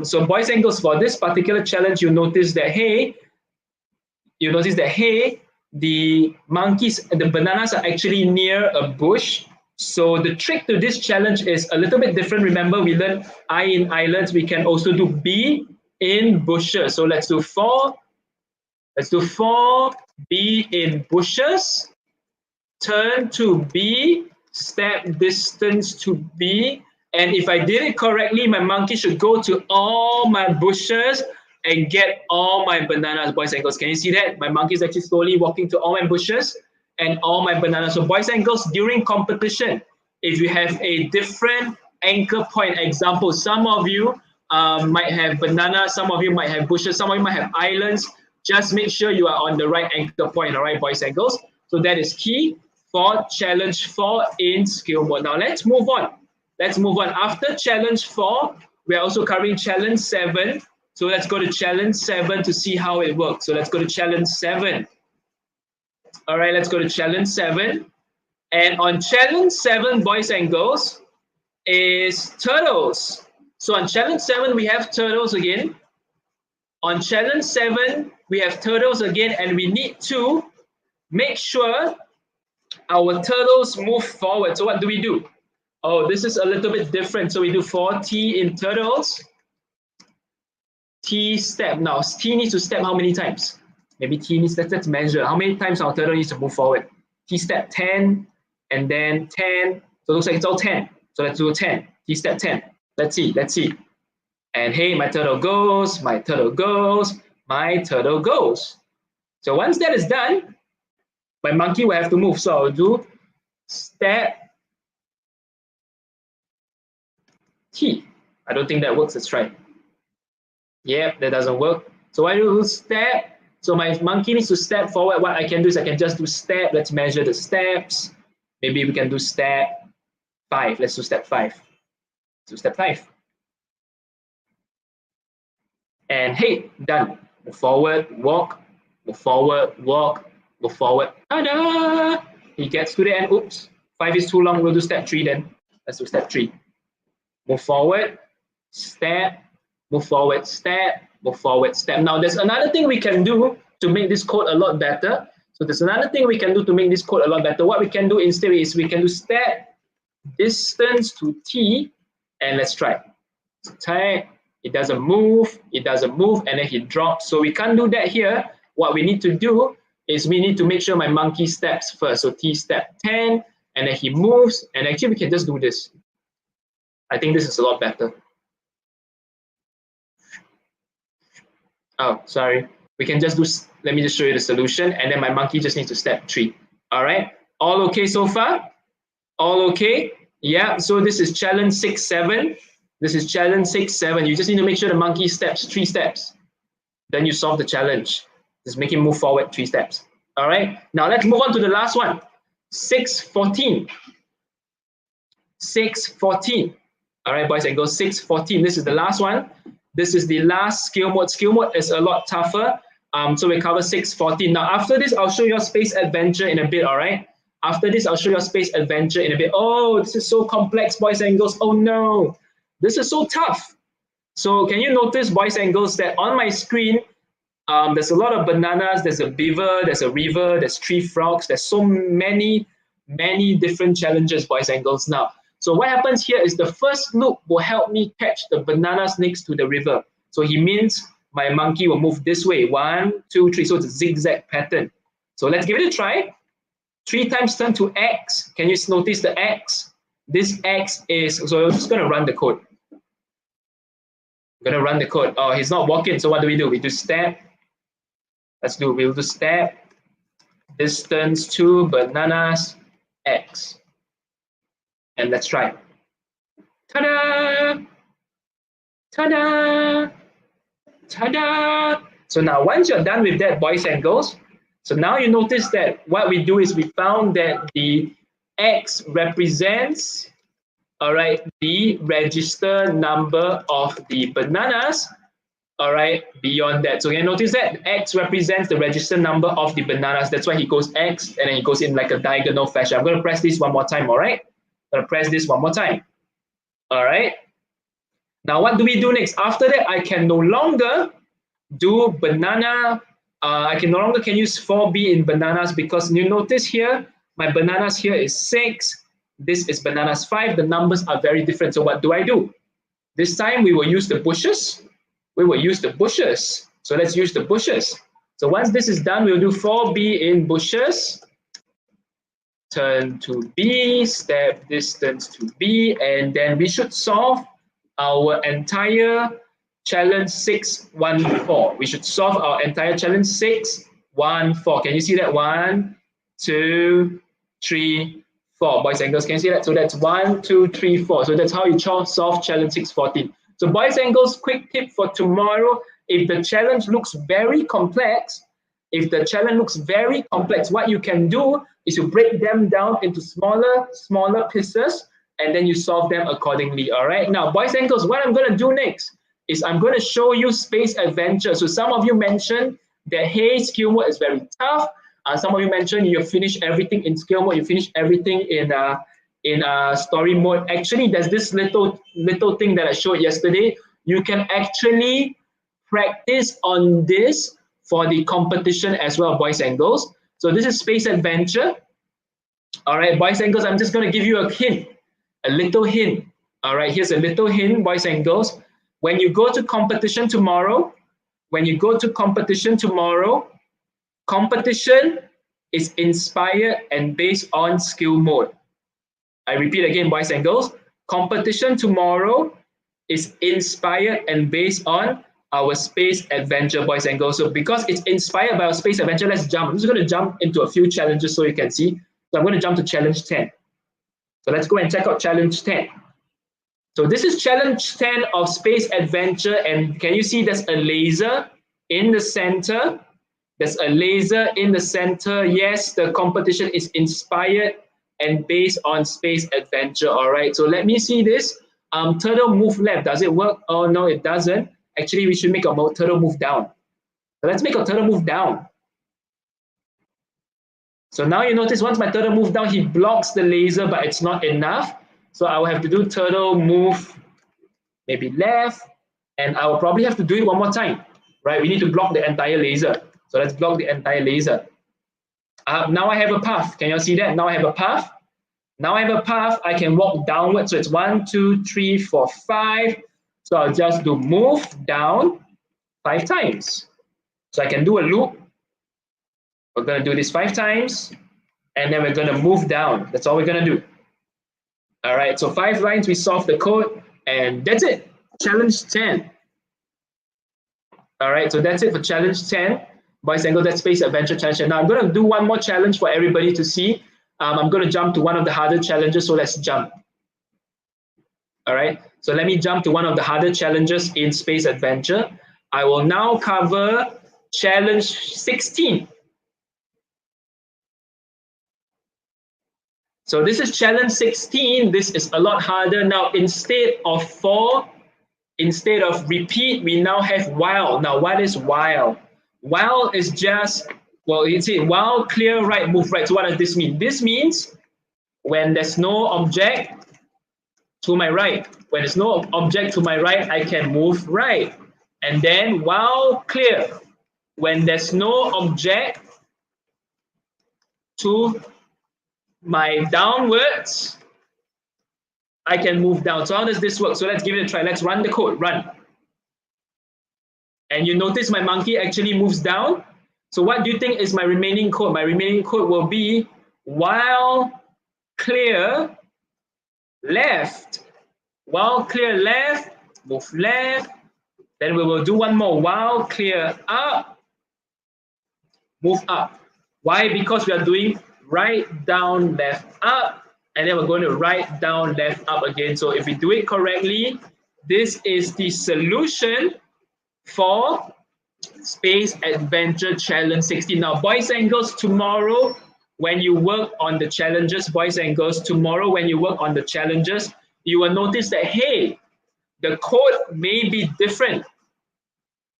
So boys and girls, for this particular challenge, you notice that the monkeys, the bananas are actually near a bush. So the trick to this challenge is a little bit different. Remember, we learned I in islands. We can also do B in bushes. So let's do 4. Let's do 4, B in bushes. Turn to B, step distance to B. And if I did it correctly, my monkey should go to all my bushes and get all my bananas, boys and girls. Can you see that? My monkey is actually slowly walking to all my bushes and all my bananas. So boys and girls, during competition, if you have a different anchor point, example, some of you might have bananas, some of you might have bushes, some of you might have islands. Just make sure you are on the right anchor point, all right, boys and girls? So that is key for challenge 4 in skill mode. Now let's move on. Let's move on. After challenge 4, we are also covering challenge 7. So let's go to challenge 7 to see how it works. So let's go to challenge 7. All right, let's go to challenge 7. And on challenge 7, boys and girls, is turtles. So on challenge 7, we have turtles again. On challenge 7, we have turtles again, and we need to make sure our turtles move forward. So what do we do? Oh, this is a little bit different. So we do 4 T in turtles. T step. Now, T needs to step how many times? Maybe T needs, let's measure. How many times our turtle needs to move forward? T step 10, and then 10. So it looks like it's all 10. So let's do 10. T step 10. Let's see. And hey, my turtle goes, my turtle goes, my turtle goes. So once that is done, my monkey will have to move. So I'll do step T. I don't think that works. Let's try. Yep, that doesn't work. So I do step. So my monkey needs to step forward. What I can do is I can just do step. Let's measure the steps. Maybe we can do step 5. Let's do step 5. Let's do step 5. And hey, done. Move forward, walk. Move forward, walk. Move forward. Ta-da! He gets to the end. Oops. 5 is too long. We'll do step 3 then. Let's do step 3. Move forward, step, move forward, step, move forward, step. Now, there's another thing we can do to make this code a lot better. So there's another thing we can do to make this code a lot better. What we can do instead is we can do step distance to T, and let's try. So type, it doesn't move, and then he drops. So we can't do that here. What we need to do is we need to make sure my monkey steps first. So T step 10, and then he moves, and actually we can just do this. I think this is a lot better. Oh, sorry. We can just do, let me just show you the solution, and then my monkey just needs to step 3. All right, all okay so far? All okay? Yeah, so this is challenge 6, 7. This is challenge 6, 7. You just need to make sure the monkey steps 3 steps. Then you solve the challenge. Just make him move forward 3 steps. All right, now let's move on to the last one. 6, 14. 6, 14. All right, boys and girls, 6, 14. This is the last one. This is the last skill mode. Skill mode is a lot tougher. So we cover 6, 14. Now, after this, I'll show you Space Adventure in a bit, all right? After this, I'll show you Space Adventure in a bit. Oh, this is so complex, boys and girls. Oh, no. This is so tough. So can you notice, boys and girls, that on my screen, there's a lot of bananas, there's a beaver, there's a river, there's 3 frogs. There's so many different challenges, boys and girls. Now, so what happens here is the first loop will help me catch the bananas next to the river. So he means my monkey will move this way. 1, 2, 3. So it's a zigzag pattern. So let's give it a try. 3 times turn to x. Can you notice the x? This x is, so we're just going to run the code. We're going to run the code. Oh, he's not walking, so what do? We do step. We'll do step, distance to bananas, x. And let's try. Ta-da! Ta-da! Ta-da! So now once you're done with that, boys and girls, so now you notice that what we do is we found that the x represents, all right, the register number of the bananas, all right, beyond that. So you notice that x represents the register number of the bananas. That's why he goes x and then he goes in like a diagonal fashion. I'm going to press this one more time, all right? I'm going to press this one more time, all right? Now what do we do next? After that, I can no longer do banana. I can no longer use 4b in bananas because you notice here, my bananas here is 6. This is bananas 5. The numbers are very different. So what do? This time we will use the bushes. So let's use the bushes. So once this is done, we'll do 4b in bushes. Turn to B, step distance to B, and then we should solve our entire challenge 614. We should solve our entire challenge 614. Can you see that? 1, 2, 3, 4. Boys and girls, can you see that? So that's 1, 2, 3, 4. So that's how you solve challenge 614. So boys and girls, quick tip for tomorrow. If the challenge looks very complex, what you can do is you break them down into smaller pieces, and then you solve them accordingly, all right? Now, boys and girls, what I'm going to do next is I'm going to show you Space Adventure. So some of you mentioned that, hey, skill mode is very tough. Some of you mentioned you finish everything in skill mode, you finish everything in story mode. Actually, there's this little thing that I showed yesterday. You can actually practice on this for the competition as well, boys and girls. So this is Space Adventure. All right, boys and girls, I'm just going to give you a hint, a little hint. All right, here's a little hint, boys and girls. When you go to competition tomorrow, competition is inspired and based on skill mode. I repeat again, boys and girls, competition tomorrow is inspired and based on our Space Adventure, boys and girls. So because it's inspired by our Space Adventure, let's jump. I'm just going to jump into a few challenges so you can see. So I'm going to jump to challenge 10. So let's go and check out challenge 10. So this is challenge 10 of Space Adventure, and can you see there's a laser in the center? There's a laser in the center. Yes, the competition is inspired and based on Space Adventure, all right? So let me see this. Turtle move left, does it work? Oh, no, it doesn't. Actually, we should make a turtle move down. So let's make a turtle move down. So now you notice once my turtle moves down, he blocks the laser, but it's not enough. So I will have to do turtle move maybe left, and I will probably have to do it one more time, right? We need to block the entire laser. So let's block the entire laser. Now I have a path. Can you see that? Now I have a path. I can walk downwards. So it's 1, 2, 3, 4, 5. So I'll just do move down 5 times. So I can do a loop. We're going to do this 5 times, and then we're going to move down. That's all we're going to do. All right, so 5 lines, we solve the code, and that's it. Challenge 10. All right, so that's it for challenge 10. Boys and girls, that's Space Adventure Challenge. Now I'm going to do one more challenge for everybody to see. I'm going to jump to one of the harder challenges, so let's jump. All right, so let me jump to one of the harder challenges in Space Adventure. I will now cover challenge 16. So this is challenge 16. This is a lot harder. Now, instead of repeat, we now have while. Now, what is while? While is just, well, you see, while clear right, move right. So what does this mean? This means when there's no object to my right. When there's no object to my right, I can move right. And then while clear, when there's no object to my downwards, I can move down. So how does this work? So let's give it a try. Let's run the code, run. And you notice my monkey actually moves down. So what do you think is my remaining code? My remaining code will be while clear left. While clear left, move left. Then we will do one more. While clear up, move up. Why? Because we are doing right, down, left, up. And then we're going to right, down, left, up again. So if we do it correctly, this is the solution for Space Adventure Challenge 16. Now, boys and girls, tomorrow, when you work on the challenges, boys and girls, tomorrow, when you work on the challenges, you will notice that, hey, the code may be different.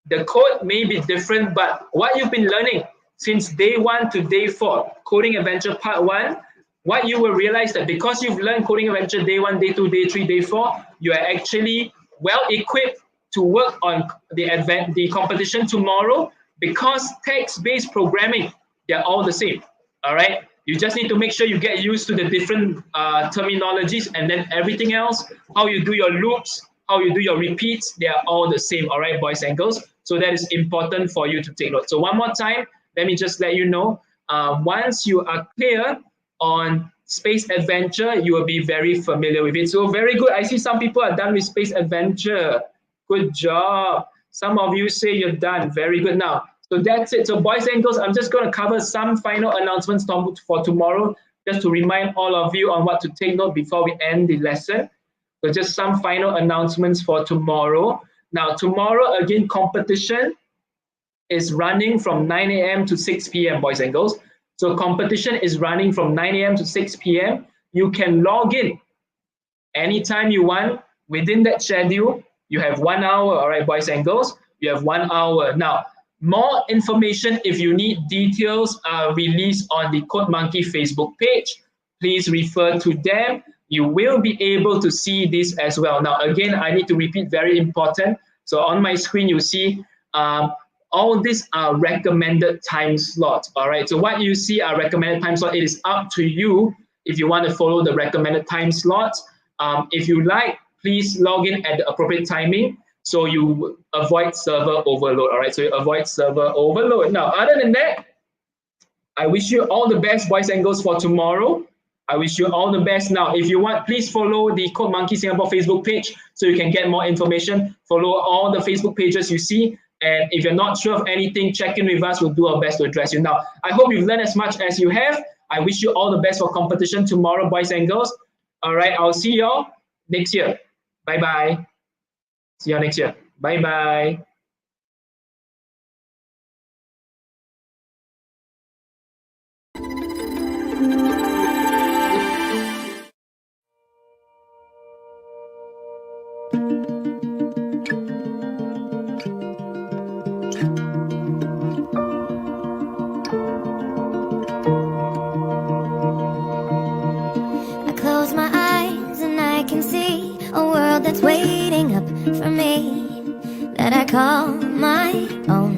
The code may be different, but what you've been learning since day 1 to day 4, Coding Adventure Part 1, what you will realize that because you've learned Coding Adventure day 1, day 2, day 3, day 4, you are actually well equipped to work on the competition tomorrow, because text-based programming, they're all the same, all right? You just need to make sure you get used to the different terminologies, and then everything else, how you do your loops, how you do your repeats, they are all the same, all right, boys and girls? So that is important for you to take note. So one more time, let me just let you know, once you are clear on Space Adventure, you will be very familiar with it. So very good. I see some people are done with Space Adventure. Good job. Some of you say you're done. Very good. Now, so that's it. So boys and girls, I'm just going to cover some final announcements for tomorrow, just to remind all of you on what to take note before we end the lesson. So just some final announcements for tomorrow. Now, tomorrow, again, competition is running from 9 a.m. to 6 p.m., boys and girls. So competition is running from 9 a.m. to 6 p.m. You can log in anytime you want within that schedule. You have 1 hour, all right, boys and girls, you have 1 hour. Now, more information, if you need details, are released on the Code Monkey Facebook page. Please refer to them. You will be able to see this as well. Now, again, I need to repeat, very important. So on my screen, you see all these are recommended time slots, all right? So what you see are recommended time slots. It is up to you if you want to follow the recommended time slots. If you like, please log in at the appropriate timing so you avoid server overload, all right? So you avoid server overload. Now, other than that, I wish you all the best, boys and girls, for tomorrow. I wish you all the best. Now, if you want, please follow the Code Monkey Singapore Facebook page so you can get more information. Follow all the Facebook pages you see. And if you're not sure of anything, check in with us. We'll do our best to address you. Now, I hope you've learned as much as you have. I wish you all the best for competition tomorrow, boys and girls. All right, I'll see y'all next year. Bye-bye. See you next year. Bye-bye.
I close my eyes and I can see a world that's waiting up for me, that I call my own.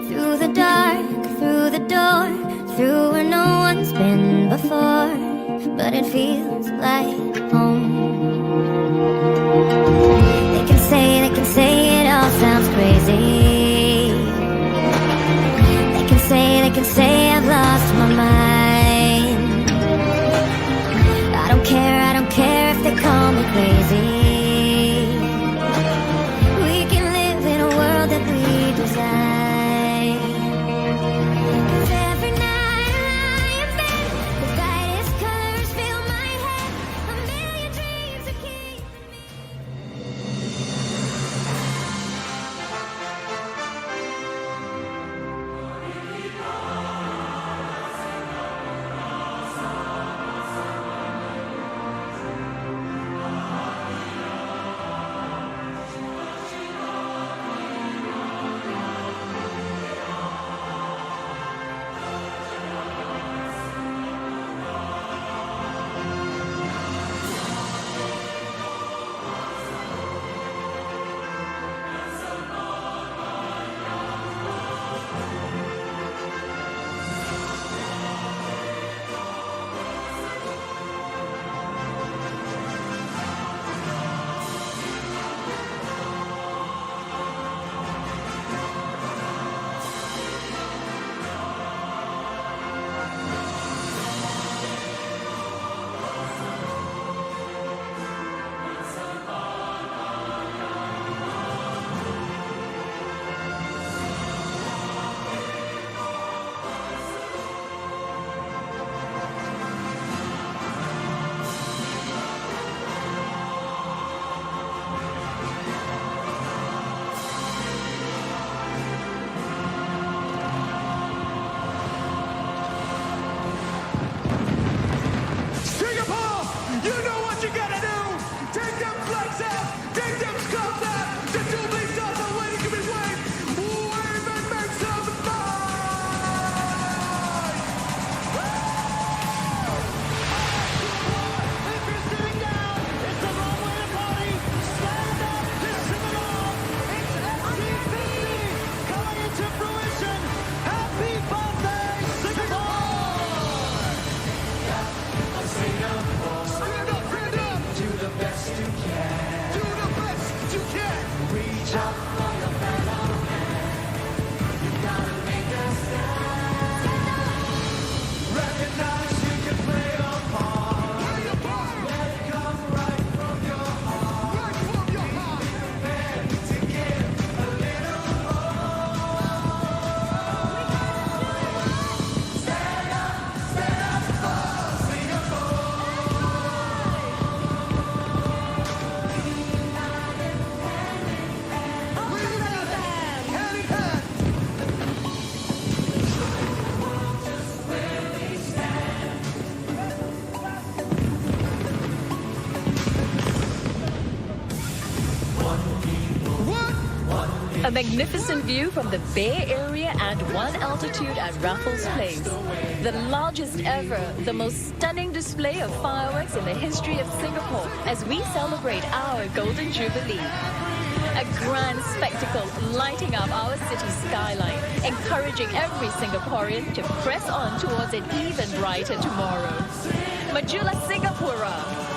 Through the dark, through the door, through where no one's been before, but it feels like home. They can say it all sounds crazy. They can say I've lost my mind. I don't care if they call me crazy. We can live in a world that we design. 'Cause every night I lie in bed, the brightest colors fill my head.
A magnificent view from the Bay Area and one altitude at Raffles Place. The largest ever, the most stunning display of fireworks in the history of Singapore as we celebrate our Golden Jubilee. A grand spectacle lighting up our city skyline, encouraging every Singaporean to press on towards an even brighter tomorrow. Majulah Singapura!